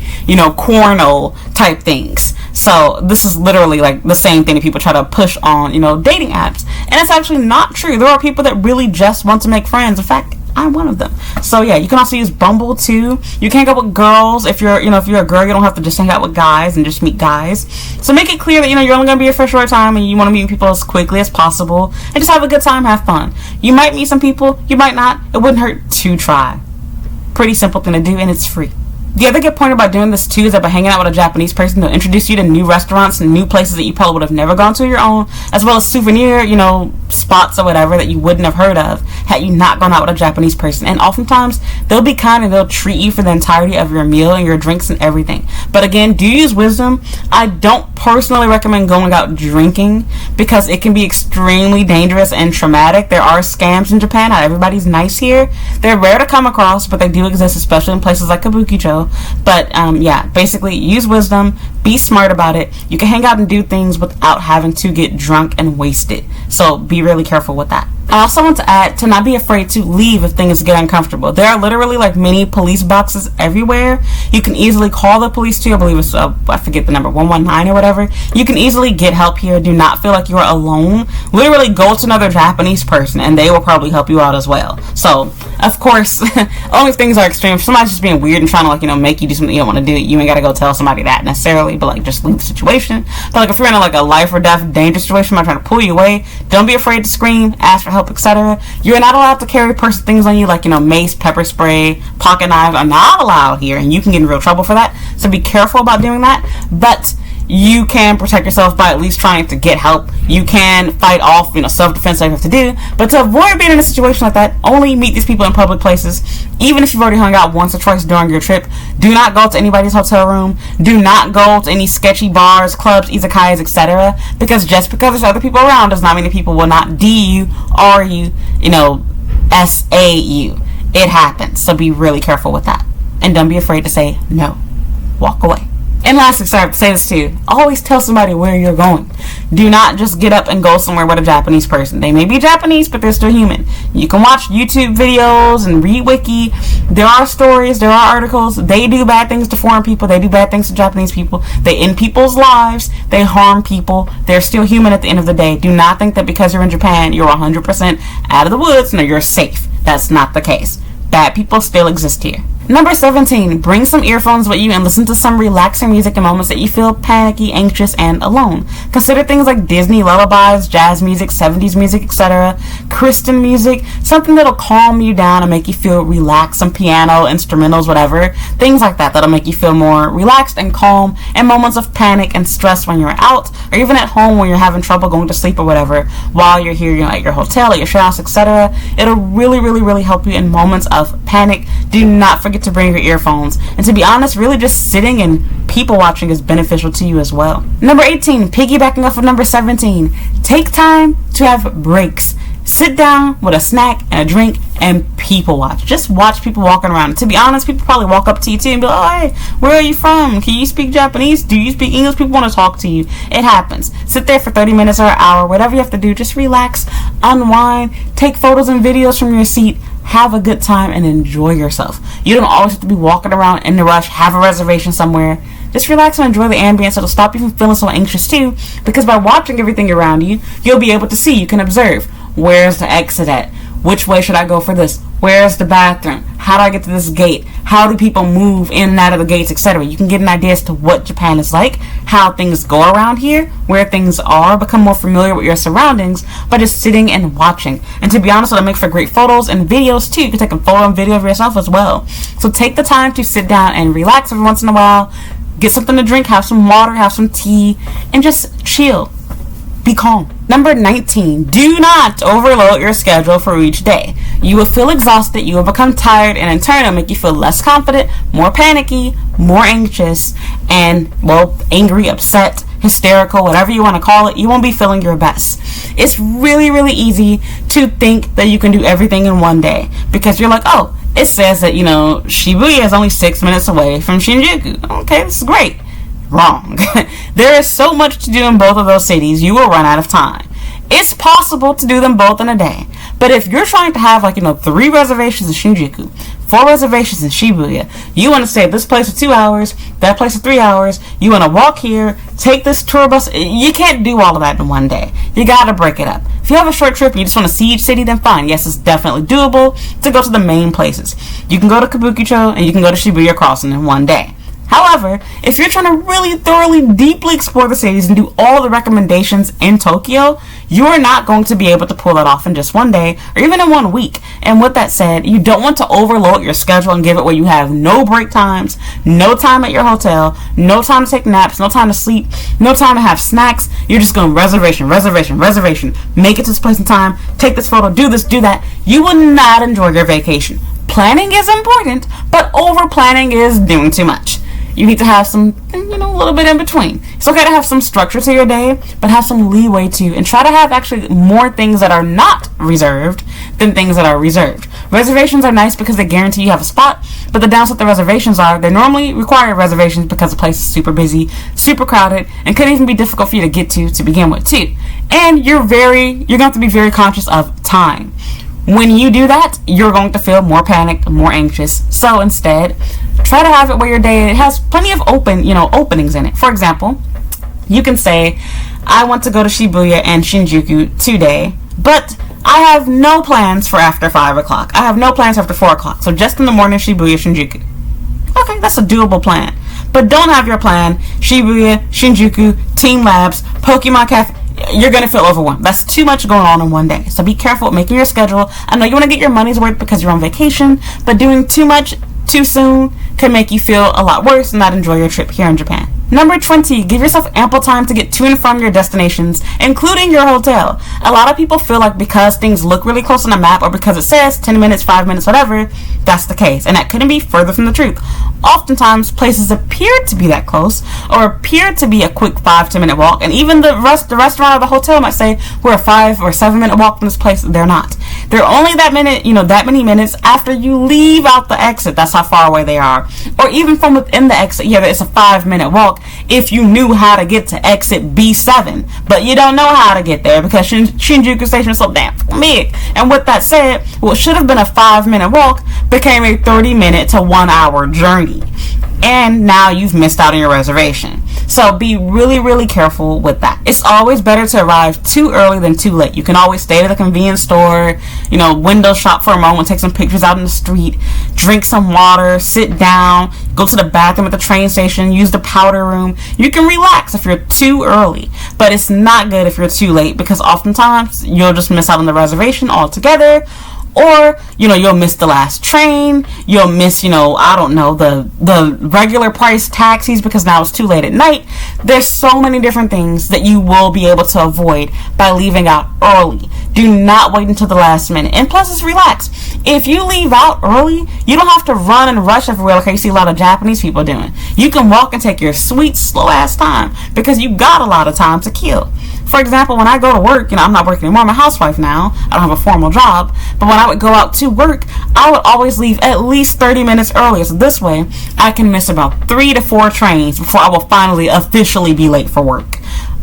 corno type things. So this is literally like the same thing that people try to push on, dating apps. And it's actually not true. There are people that really just want to make friends. In fact, I'm one of them. So yeah, you can also use Bumble too. You can hang out with girls. If you're a girl, you don't have to just hang out with guys and just meet guys. So make it clear that you're only going to be here for a short time and you want to meet people as quickly as possible and just have a good time, have fun. You might meet some people, you might not. It wouldn't hurt to try. Pretty simple thing to do, and it's free. The other good point about doing this too is that by hanging out with a Japanese person, they'll introduce you to new restaurants and new places that you probably would have never gone to on your own, as well as souvenir, spots or whatever that you wouldn't have heard of had you not gone out with a Japanese person. And oftentimes, they'll be kind and they'll treat you for the entirety of your meal and your drinks and everything. But again, do use wisdom. I don't personally recommend going out drinking because it can be extremely dangerous and traumatic. There are scams in Japan. Not everybody's nice here. They're rare to come across, but they do exist, especially in places like Kabukicho. But basically use wisdom, be smart about it. You can hang out and do things without having to get drunk and wasted. So be really careful with that. I also want to add to not be afraid to leave if things get uncomfortable. There are literally like mini police boxes everywhere. You can easily call the police too. I believe it's, I forget the number, 119 or whatever. You can easily get help here. Do not feel like you're alone. Literally go to another Japanese person and they will probably help you out as well. So, of course, only if things are extreme. If somebody's just being weird and trying to make you do something you don't want to do, you ain't got to go tell somebody that necessarily, but just leave the situation. But if you're in a life or death dangerous situation, somebody trying to pull you away, don't be afraid to scream, ask for help, etc. You're not allowed to carry personal things on you mace, pepper spray, pocket knives are not allowed here, and you can get in real trouble for that. So be careful about doing that. But you can protect yourself by at least trying to get help. You can fight off, self-defense like you have to do. But to avoid being in a situation like that, only meet these people in public places. Even if you've already hung out once or twice during your trip, do not go to anybody's hotel room. Do not go to any sketchy bars, clubs, izakayas, etc. Because just because there's other people around does not mean that people will not D you, R you, SA you. It happens. So be really careful with that. And don't be afraid to say no. Walk away. And lastly, sorry I have to say this too, always tell somebody where you're going. Do not just get up and go somewhere with a Japanese person. They may be Japanese, but they're still human. You can watch YouTube videos and read wiki. There are stories, there are articles. They do bad things to foreign people. They do bad things to Japanese people. They end people's lives. They harm people. They're still human at the end of the day. Do not think that because you're in Japan, you're 100% out of the woods. No, you're safe. That's not the case. Bad people still exist here. Number 17, bring some earphones with you and listen to some relaxing music in moments that you feel panicky, anxious, and alone. Consider things like Disney lullabies, jazz music, 70s music, etc., Christian music, something that'll calm you down and make you feel relaxed, some piano, instrumentals, whatever, things like that that'll make you feel more relaxed and calm in moments of panic and stress when you're out, or even at home when you're having trouble going to sleep or whatever, while you're here, at your hotel, at your house, etc. It'll really, really, really help you in moments of panic. Do not forget to bring your earphones. And to be honest, really just sitting and people watching is beneficial to you as well. Number 18, piggybacking off of number 17, take time to have breaks. Sit down with a snack and a drink and people watch. Just watch people walking around. And to be honest, people probably walk up to you too and be like, oh, hey, where are you from? Can you speak Japanese? Do you speak English? People want to talk to you. It happens. Sit there for 30 minutes or an hour, whatever you have to do. Just relax, unwind, take photos and videos from your seat. Have a good time and enjoy yourself. You don't always have to be walking around in a rush, have a reservation somewhere. Just relax and enjoy the ambience. It'll stop you from feeling so anxious too, because by watching everything around you, you'll be able to see. You can observe. Where's the exit at? Which way should I go for this? Where's the bathroom? How do I get to this gate? How do people move in and out of the gates, etc.? You can get an idea as to what Japan is like, how things go around here, where things are, become more familiar with your surroundings by just sitting and watching. And to be honest, it'll make for great photos and videos too. You can take a photo and video of yourself as well. So take the time to sit down and relax every once in a while. Get something to drink, have some water, have some tea, and just chill. Be calm. Number 19, do not overload your schedule for each day. You will feel exhausted, you will become tired, and in turn it'll make you feel less confident, more panicky, more anxious, and, angry, upset, hysterical, whatever you want to call it. You won't be feeling your best. It's really, really easy to think that you can do everything in one day because you're like, oh, it says that, Shibuya is only 6 minutes away from Shinjuku. Okay, this is great. Wrong. There is so much to do in both of those cities, you will run out of time. It's possible to do them both in a day. But if you're trying to have 3 reservations in Shinjuku, 4 reservations in Shibuya, you want to stay at this place for 2 hours, that place for 3 hours, you want to walk here, take this tour bus, you can't do all of that in one day. You got to break it up. If you have a short trip and you just want to see each city, then fine. Yes, it's definitely doable to go to the main places. You can go to Kabukicho and you can go to Shibuya Crossing in one day. However, if you're trying to really thoroughly, deeply explore the cities and do all the recommendations in Tokyo, you are not going to be able to pull that off in just one day or even in 1 week. And with that said, you don't want to overload your schedule and give it where you have no break times, no time at your hotel, no time to take naps, no time to sleep, no time to have snacks. You're just going reservation, make it to this place in time, take this photo, do this, do that. You will not enjoy your vacation. Planning is important, but over planning is doing too much. You need to have some, a little bit in between. It's okay to have some structure to your day, but have some leeway too, and try to have actually more things that are not reserved than things that are reserved. Reservations are nice because they guarantee you have a spot, but the downside to reservations are they normally require reservations because the place is super busy, super crowded, and could even be difficult for you to get to begin with too. And you're going to have to be very conscious of time. When you do that, you're going to feel more panicked, more anxious. So instead, try to have it where your day has plenty of openings in it. For example, you can say, I want to go to Shibuya and Shinjuku today, but I have no plans for after 5 o'clock. I have no plans after 4 o'clock. So just in the morning, Shibuya, Shinjuku. Okay, that's a doable plan. But don't have your plan, Shibuya, Shinjuku, Team Labs, Pokemon Cafe. You're going to feel overwhelmed. That's too much going on in one day. So be careful making your schedule. I know you want to get your money's worth because you're on vacation, but doing too much too soon can make you feel a lot worse and not enjoy your trip here in Japan. Number 20, give yourself ample time to get to and from your destinations, including your hotel. A lot of people feel like because things look really close on the map or because it says 10 minutes, 5 minutes, whatever, that's the case. And that couldn't be further from the truth. Oftentimes, places appear to be that close or appear to be a quick 5-10 minute walk. And even the restaurant or the hotel might say we're a 5 or 7 minute walk from this place. They're not. They're only that many minutes after you leave out the exit. That's how far away they are. Or even from within the exit, it's a 5-minute walk if you knew how to get to exit B7, but you don't know how to get there because Shinjuku Station is so damn big. And with that said, what should have been a 5-minute walk became a 30-minute to 1 hour journey. And now you've missed out on your reservation. So be really, really careful with that. It's always better to arrive too early than too late. You can always stay at the convenience store, window shop for a moment, take some pictures out in the street, drink some water, sit down, go to the bathroom at the train station, use the powder room. You can relax if you're too early, but it's not good if you're too late because oftentimes you'll just miss out on the reservation altogether. Or, you'll miss the last train, you'll miss, the regular price taxis because now it's too late at night. There's so many different things that you will be able to avoid by leaving out early. Do not wait until the last minute. And plus, it's relax. If you leave out early, you don't have to run and rush everywhere like you see a lot of Japanese people doing. You can walk and take your sweet, slow-ass time because you got a lot of time to kill. For example, when I go to work, I'm not working anymore. I'm a housewife now. I don't have a formal job. But when I would go out to work, I would always leave at least 30 minutes earlier. So this way, I can miss about 3 to 4 trains before I will finally officially be late for work.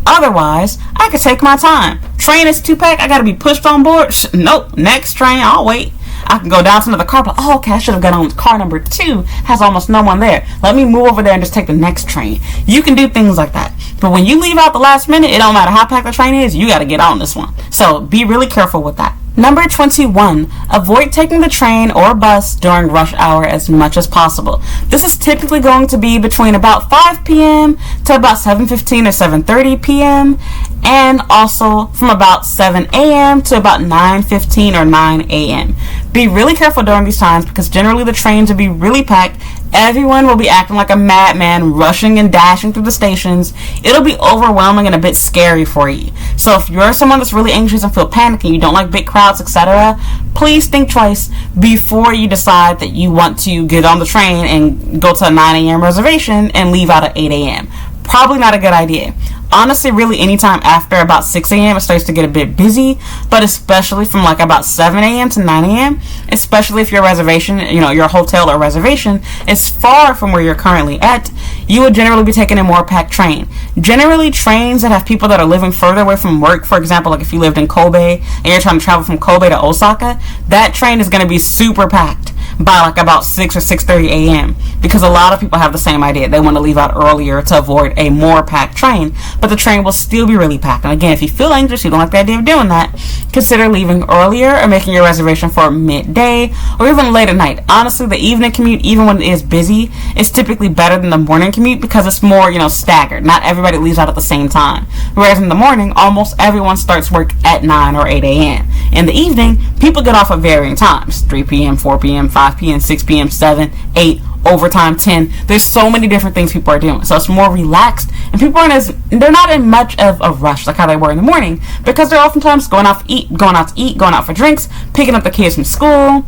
Otherwise, I could take my time. Train is too packed. I got to be pushed on board. Nope. Next train, I'll wait. I can go down to another car, but okay, I should have got on car number 2. Has almost no one there. Let me move over there and just take the next train. You can do things like that. But when you leave out the last minute, it don't matter how packed the train is, you got to get on this one. So be really careful with that. Number 21, avoid taking the train or bus during rush hour as much as possible. This is typically going to be between about 5 p.m. to about 7:15 or 7:30 p.m. and also from about 7 a.m. to about 9:15 or 9 a.m. Be really careful during these times because generally the trains will be really packed. Everyone will be acting like a madman, rushing and dashing through the stations. It'll be overwhelming and a bit scary for you. So if you're someone that's really anxious and feel panicky, you don't like big crowds, etc., please think twice before you decide that you want to get on the train and go to a 9 a.m. reservation and leave out at 8 a.m. Probably not a good idea. Honestly, really anytime after about 6 a.m. it starts to get a bit busy, but especially from like about 7 a.m. to 9 a.m., especially if your reservation, your hotel or reservation is far from where you're currently at, you would generally be taking a more packed train. Generally, trains that have people that are living further away from work, for example, like if you lived in Kobe and you're trying to travel from Kobe to Osaka, that train is going to be super packed. by like about 6 or 6:30 a.m. because a lot of people have the same idea. They want to leave out earlier to avoid a more packed train, but the train will still be really packed. And again, if you feel anxious, you don't like the idea of doing that, consider leaving earlier or making your reservation for midday or even late at night. Honestly, the evening commute, even when it is busy, is typically better than the morning commute because it's more, staggered. Not everybody leaves out at the same time. Whereas in the morning, almost everyone starts work at 9 or 8 a.m. In the evening, people get off at varying times. 3 p.m., 4 p.m., 5 p.m., 6 p.m., 7, 8, overtime, 10. There's so many different things people are doing. So it's more relaxed, and people they're not in much of a rush like how they were in the morning because they're oftentimes going out to eat, going out for drinks, picking up the kids from school.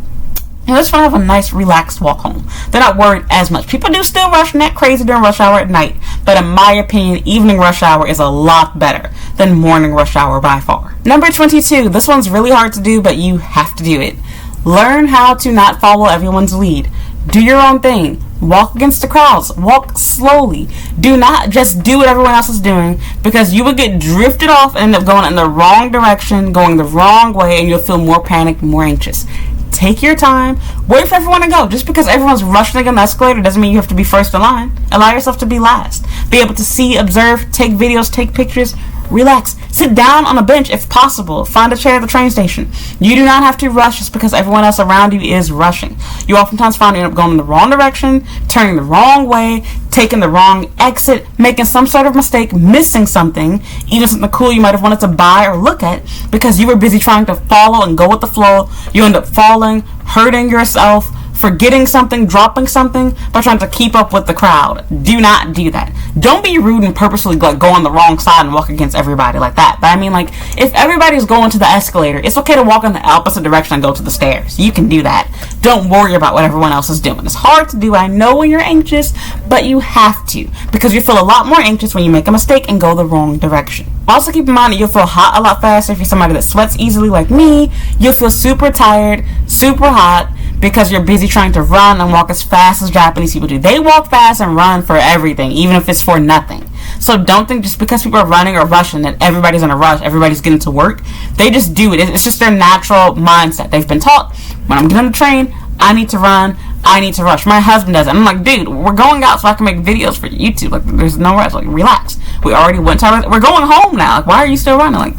And just want to have a nice, relaxed walk home. They're not worried as much. People do still rush net crazy during rush hour at night, but in my opinion, evening rush hour is a lot better than morning rush hour by far. Number 22. This one's really hard to do, but you have to do it. Learn how to not follow everyone's lead. Do your own thing. Walk against the crowds. Walk slowly. Do not just do what everyone else is doing because you will get drifted off and end up going in the wrong direction, going the wrong way, and you'll feel more panicked, more anxious. Take your time. Wait for everyone to go. Just because everyone's rushing on the escalator doesn't mean you have to be first in line. Allow yourself to be last. Be able to see, observe, take videos, take pictures. Relax. Sit down on a bench if possible. Find a chair at the train station. You do not have to rush just because everyone else around you is rushing. You oftentimes find you end up going in the wrong direction, turning the wrong way, taking the wrong exit, making some sort of mistake, missing something, even something cool you might have wanted to buy or look at because you were busy trying to follow and go with the flow. You end up falling, hurting yourself, forgetting something, dropping something by trying to keep up with the crowd. Do not do that. Don't be rude and purposely go on the wrong side and walk against everybody like that. But I mean, if everybody's going to the escalator, it's okay to walk in the opposite direction and go to the stairs. You can do that. Don't worry about what everyone else is doing. It's hard to do, I know, when you're anxious, but you have to because you feel a lot more anxious when you make a mistake and go the wrong direction. Also keep in mind that you'll feel hot a lot faster if you're somebody that sweats easily like me. You'll feel super tired, super hot, because you're busy trying to run and walk as fast as Japanese people do. They walk fast and run for everything, even if it's for nothing. So don't think just because people are running or rushing that everybody's in a rush, everybody's getting to work. They just do it. It's just their natural mindset. They've been taught, when I'm getting on the train, I need to run, I need to rush. My husband does it. I'm like, dude, we're going out so I can make videos for YouTube. There's no rush. Relax. We already went to we're going home now. Why are you still running?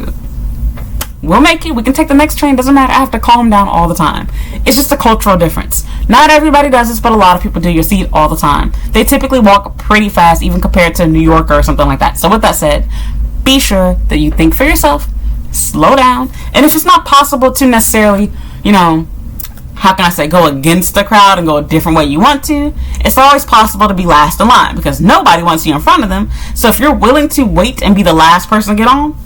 We'll make it. We can take the next train. Doesn't matter. I have to calm down all the time. It's just a cultural difference. Not everybody does this, but a lot of people do. You see it all the time. They typically walk pretty fast, even compared to New Yorker or something like that. So with that said, be sure that you think for yourself, slow down, and if it's not possible to necessarily, how can I say, go against the crowd and go a different way you want to, it's always possible to be last in line because nobody wants you in front of them. So if you're willing to wait and be the last person to get on,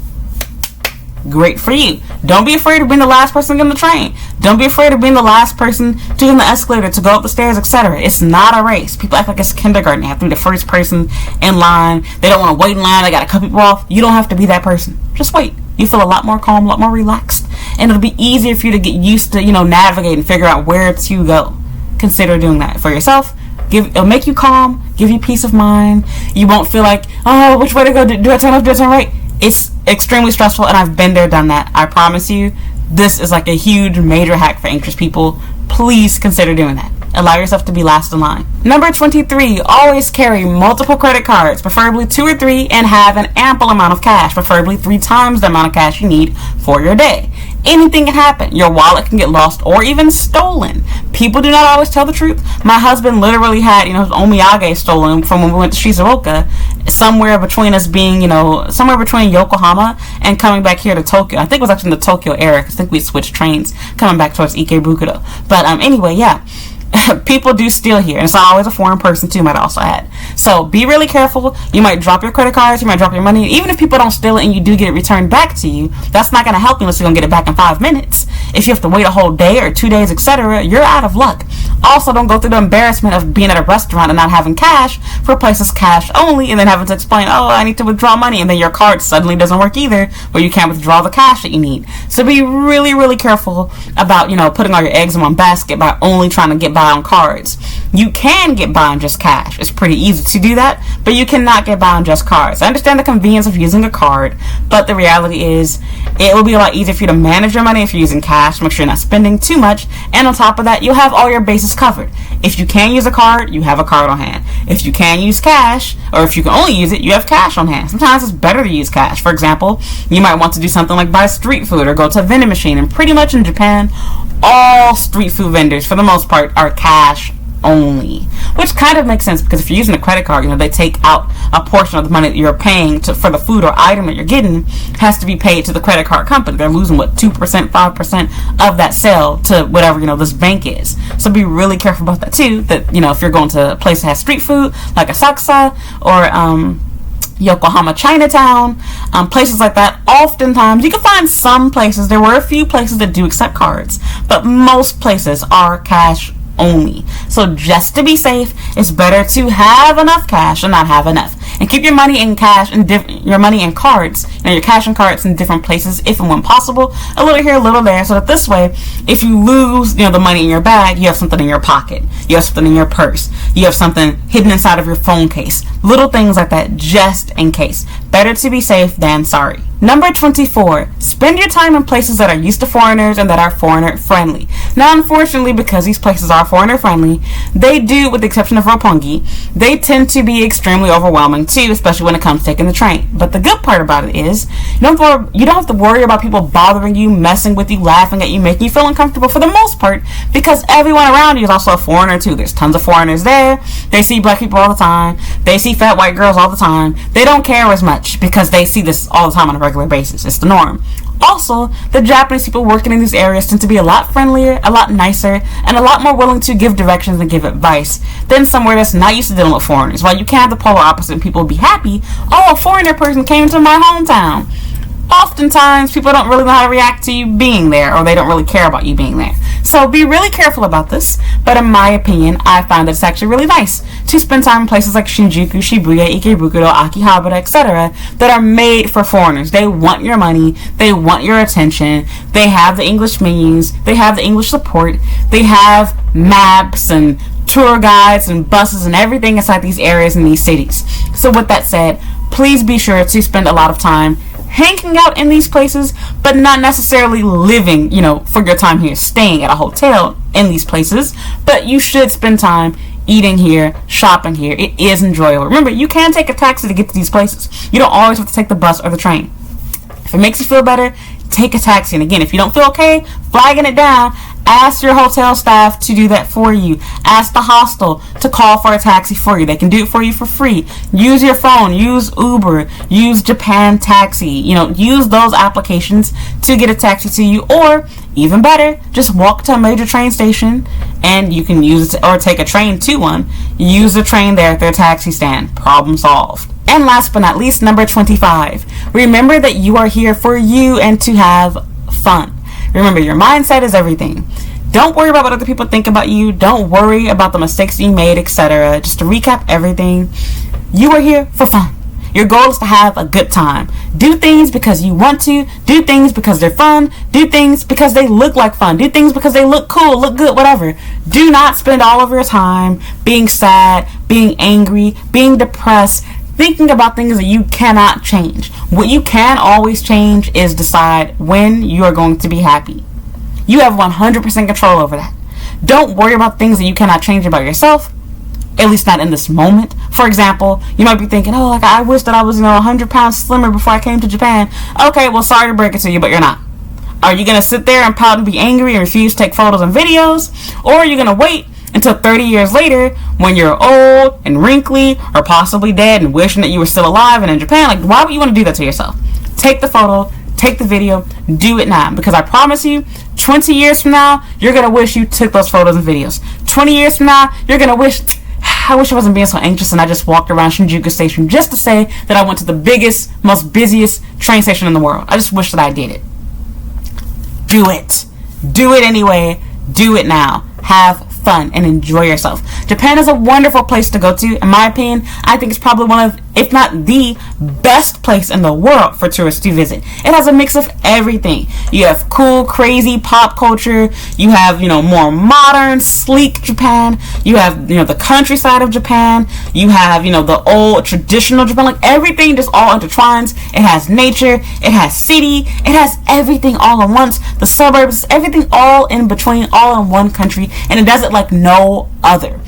great for you. Don't be afraid of being the last person to get on the train. Don't be afraid of being the last person to get on the escalator, to go up the stairs, etc. It's not a race. People act like it's kindergarten. They have to be the first person in line. They don't want to wait in line. They got to cut people off. You don't have to be that person. Just wait. You feel a lot more calm, a lot more relaxed, and it'll be easier for you to get used to, navigate and figure out where to go. Consider doing that for yourself. It'll make you calm, give you peace of mind. You won't feel like, oh, which way to go? Do I turn left? Do I turn right? It's extremely stressful, and I've been there, done that. I promise you, this is like a huge, major hack for anxious people. Please consider doing that. Allow yourself to be last in line. Number 23, always carry multiple credit cards, preferably 2 or 3, and have an ample amount of cash, preferably 3 times the amount of cash you need for your day. Anything can happen. Your wallet can get lost or even stolen. People do not always tell the truth. My husband literally had, his omiyage stolen from when we went to Shizuoka, somewhere between us being, somewhere between Yokohama and coming back here to Tokyo. I think it was actually in the Tokyo area because I think we switched trains coming back towards Ikebukuro. But anyway, yeah. People do steal here, and it's not always a foreign person too, might also add. So be really careful. You might drop your credit cards, you might drop your money. Even if people don't steal it and you do get it returned back to you, that's not going to help you unless you're going to get it back in 5 minutes. If you have to wait a whole day or 2 days, etc., you're out of luck. Also, don't go through the embarrassment of being at a restaurant and not having cash for places cash only, and then having to explain, oh, I need to withdraw money, and then your card suddenly doesn't work either, where you can't withdraw the cash that you need. So be really, really careful about, putting all your eggs in one basket by only trying to get by on cards. You can get by on just cash. It's pretty easy to do that, but you cannot get by on just cards. I understand the convenience of using a card, but the reality is it will be a lot easier for you to manage your money if you're using cash cash, make sure you're not spending too much, and on top of that, you'll have all your bases covered. If you can use a card, you have a card on hand. If you can use cash, or if you can only use it, you have cash on hand. Sometimes it's better to use cash. For example, you might want to do something like buy street food or go to a vending machine, and pretty much in Japan, all street food vendors, for the most part, are cash only, which kind of makes sense because if you're using a credit card, they take out a portion of the money that you're paying for the food or item that you're getting has to be paid to the credit card company. They're losing 2%, 5% of that sale to whatever this bank is. So be really careful about that too. That if you're going to a place that has street food like Asakusa or Yokohama Chinatown, places like that, oftentimes you can find some places. There were a few places that do accept cards, but most places are cash only. So just to be safe, it's better to have enough cash and not have enough. And keep your money in cash and your money in cards, your cash and cards in different places if and when possible. A little here, a little there, so that this way, if you lose, the money in your bag, you have something in your pocket, you have something in your purse, you have something hidden inside of your phone case. Little things like that, just in case. Better to be safe than sorry. Number 24, spend your time in places that are used to foreigners and that are foreigner friendly. Now, unfortunately, because these places are foreigner friendly, they do, with the exception of Roppongi, they tend to be extremely overwhelming too, especially when it comes to taking the train. But the good part about it is, you don't have to worry about people bothering you, messing with you, laughing at you, making you feel uncomfortable for the most part, because everyone around you is also a foreigner too. There's tons of foreigners there. They see black people all the time. They see fat white girls all the time. They don't care as much because they see this all the time on a regular basis. It's the norm. Also, the Japanese people working in these areas tend to be a lot friendlier, a lot nicer, and a lot more willing to give directions and give advice than somewhere that's not used to dealing with foreigners. While you can have the polar opposite and people will be happy, oh, a foreigner person came to my hometown. Oftentimes, people don't really know how to react to you being there, or they don't really care about you being there. So be really careful about this, but in my opinion, I find that it's actually really nice to spend time in places like Shinjuku, Shibuya, Ikebukuro, Akihabara, etc. that are made for foreigners. They want your money, they want your attention, they have the English menus, they have the English support, they have maps and tour guides and buses and everything inside these areas in these cities. So with that said, please be sure to spend a lot of time hanging out in these places, but not necessarily living, for your time here, staying at a hotel in these places. But you should spend time eating here, shopping here. It is enjoyable. Remember, you can take a taxi to get to these places. You don't always have to take the bus or the train. If it makes you feel better, take a taxi. And again, if you don't feel okay flagging it down, ask your hotel staff to do that for you. Ask the hostel to call for a taxi for you. They can do it for you for free. Use your phone. Use Uber. Use Japan Taxi. Use those applications to get a taxi to you. Or, even better, just walk to a major train station and you can use it, or take a train to one. Use the train there at their taxi stand. Problem solved. And last but not least, number 25. Remember that you are here for you and to have fun. Remember, your mindset is everything. Don't worry about what other people think about you. Don't worry about the mistakes you made, etc. Just to recap everything, you are here for fun. Your goal is to have a good time. Do things because you want to. Do things because they're fun. Do things because they look like fun. Do things because they look cool, look good, whatever. Do not spend all of your time being sad, being angry, being depressed, thinking about things that you cannot change. What you can always change is decide when you are going to be happy. You have 100% control over that. Don't worry about things that you cannot change about yourself, at least not in this moment. For example, you might be thinking, I wish that I was 100 pounds slimmer before I came to Japan. Okay, well, sorry to break it to you, but you're not. Are you going to sit there and pout and be angry and refuse to take photos and videos? Or are you going to wait until 30 years later, when you're old and wrinkly or possibly dead and wishing that you were still alive and in Japan? Why would you want to do that to yourself? Take the photo, take the video, do it now. Because I promise you, 20 years from now, you're going to wish you took those photos and videos. 20 years from now, you're going to wish, I wish I wasn't being so anxious and I just walked around Shinjuku Station just to say that I went to the biggest, most busiest train station in the world. I just wish that I did it. Do it. Do it anyway. Do it now. Have fun and enjoy yourself. Japan is a wonderful place to go to. In my opinion, I think it's probably one of, if not the best place in the world for tourists to visit. It has a mix of everything. You have cool, crazy pop culture. You have, more modern, sleek Japan. You have, the countryside of Japan. You have, the old traditional Japan. Like, everything just all intertwines. It has nature. It has city. It has everything all at once. The suburbs, everything all in between, all in one country. And it does it like no other.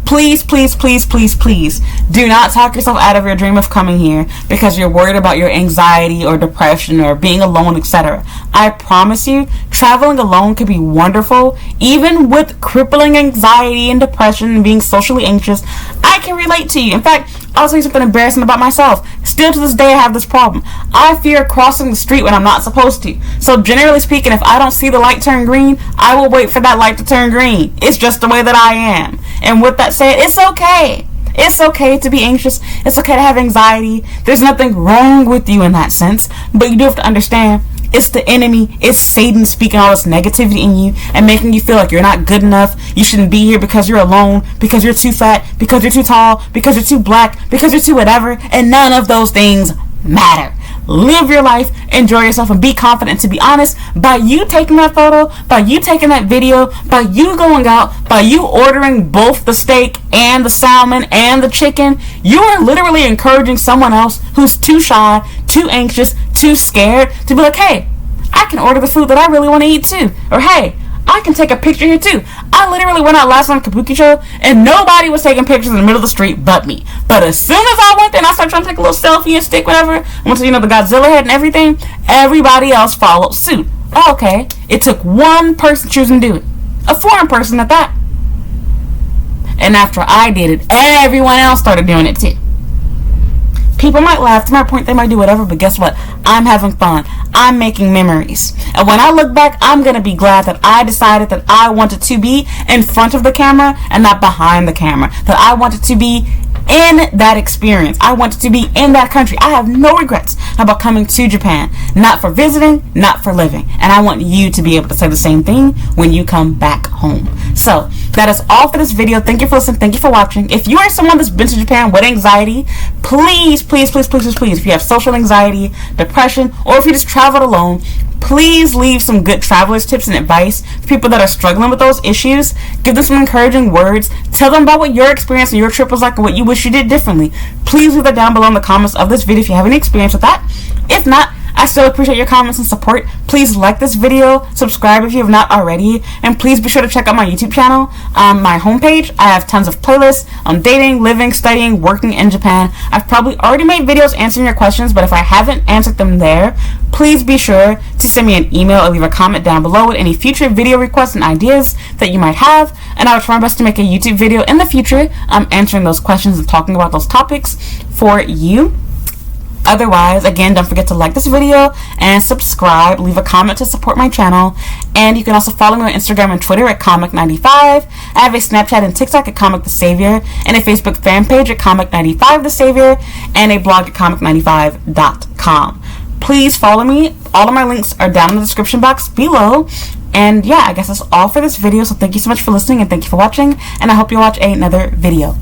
Please, please, please, please, please do not talk yourself out of your dream of coming here because you're worried about your anxiety or depression or being alone, etc. I promise you, traveling alone can be wonderful. Even with crippling anxiety and depression and being socially anxious, I can relate to you. In fact, I'll tell you something embarrassing about myself. Still to this day, I have this problem. I fear crossing the street when I'm not supposed to. So generally speaking, if I don't see the light turn green, I will wait for that light to turn green. It's just the way that I am. And with that said, it's okay. It's okay to be anxious. It's okay to have anxiety. There's nothing wrong with you in that sense. But you do have to understand, it's the enemy. It's Satan speaking all this negativity in you and making you feel like you're not good enough. You shouldn't be here because you're alone, because you're too fat, because you're too tall, because you're too black, because you're too whatever. And none of those things matter. Live your life, enjoy yourself, and be confident. To be honest, by you taking that photo, by you taking that video, by you going out, by you ordering both the steak and the salmon and the chicken, you are literally encouraging someone else who's too shy, too anxious, too scared to be like, hey, I can order the food that I really want to eat too. Or hey, I can take a picture here too. I literally went out last night on Kabuki show and nobody was taking pictures in the middle of the street but me. But as soon as I went there and I started trying to take a little selfie and stick, whatever, I went to, the Godzilla head and everything, everybody else followed suit. Oh, okay. It took one person choosing to do it. A foreign person at that. And after I did it, everyone else started doing it too. People might laugh, to my point, they might do whatever, but guess what? I'm having fun. I'm making memories. And when I look back, I'm going to be glad that I decided that I wanted to be in front of the camera and not behind the camera. That I wanted to be in that experience. I wanted to be in that country. I have no regrets about coming to Japan. Not for visiting, not for living. And I want you to be able to say the same thing when you come back home. So, that is all for this video. Thank you for listening. Thank you for watching. If you are someone that's been to Japan with anxiety, please, please, please, please, please, please, if you have social anxiety, depression, or if you just traveled alone, please leave some good traveler's tips and advice for people that are struggling with those issues. Give them some encouraging words. Tell them about what your experience and your trip was like and what you wish you did differently. Please leave that down below in the comments of this video if you have any experience with that. If not, I still appreciate your comments and support. Please like this video, subscribe if you have not already, and please be sure to check out my YouTube channel. My homepage, I have tons of playlists on dating, living, studying, working in Japan. I've probably already made videos answering your questions, but if I haven't answered them there, please be sure to send me an email or leave a comment down below with any future video requests and ideas that you might have, and I will try my best to make a YouTube video in the future answering those questions and talking about those topics for you. Otherwise, again, don't forget to like this video and subscribe. Leave a comment to support my channel. And you can also follow me on Instagram and Twitter at Comic95. I have a Snapchat and TikTok at Comic the Savior, and a Facebook fan page at Comic95 the Savior, and a blog at Comic95.com. Please follow me. All of my links are down in the description box below. And yeah, I guess that's all for this video. So thank you so much for listening and thank you for watching. And I hope you watch another video.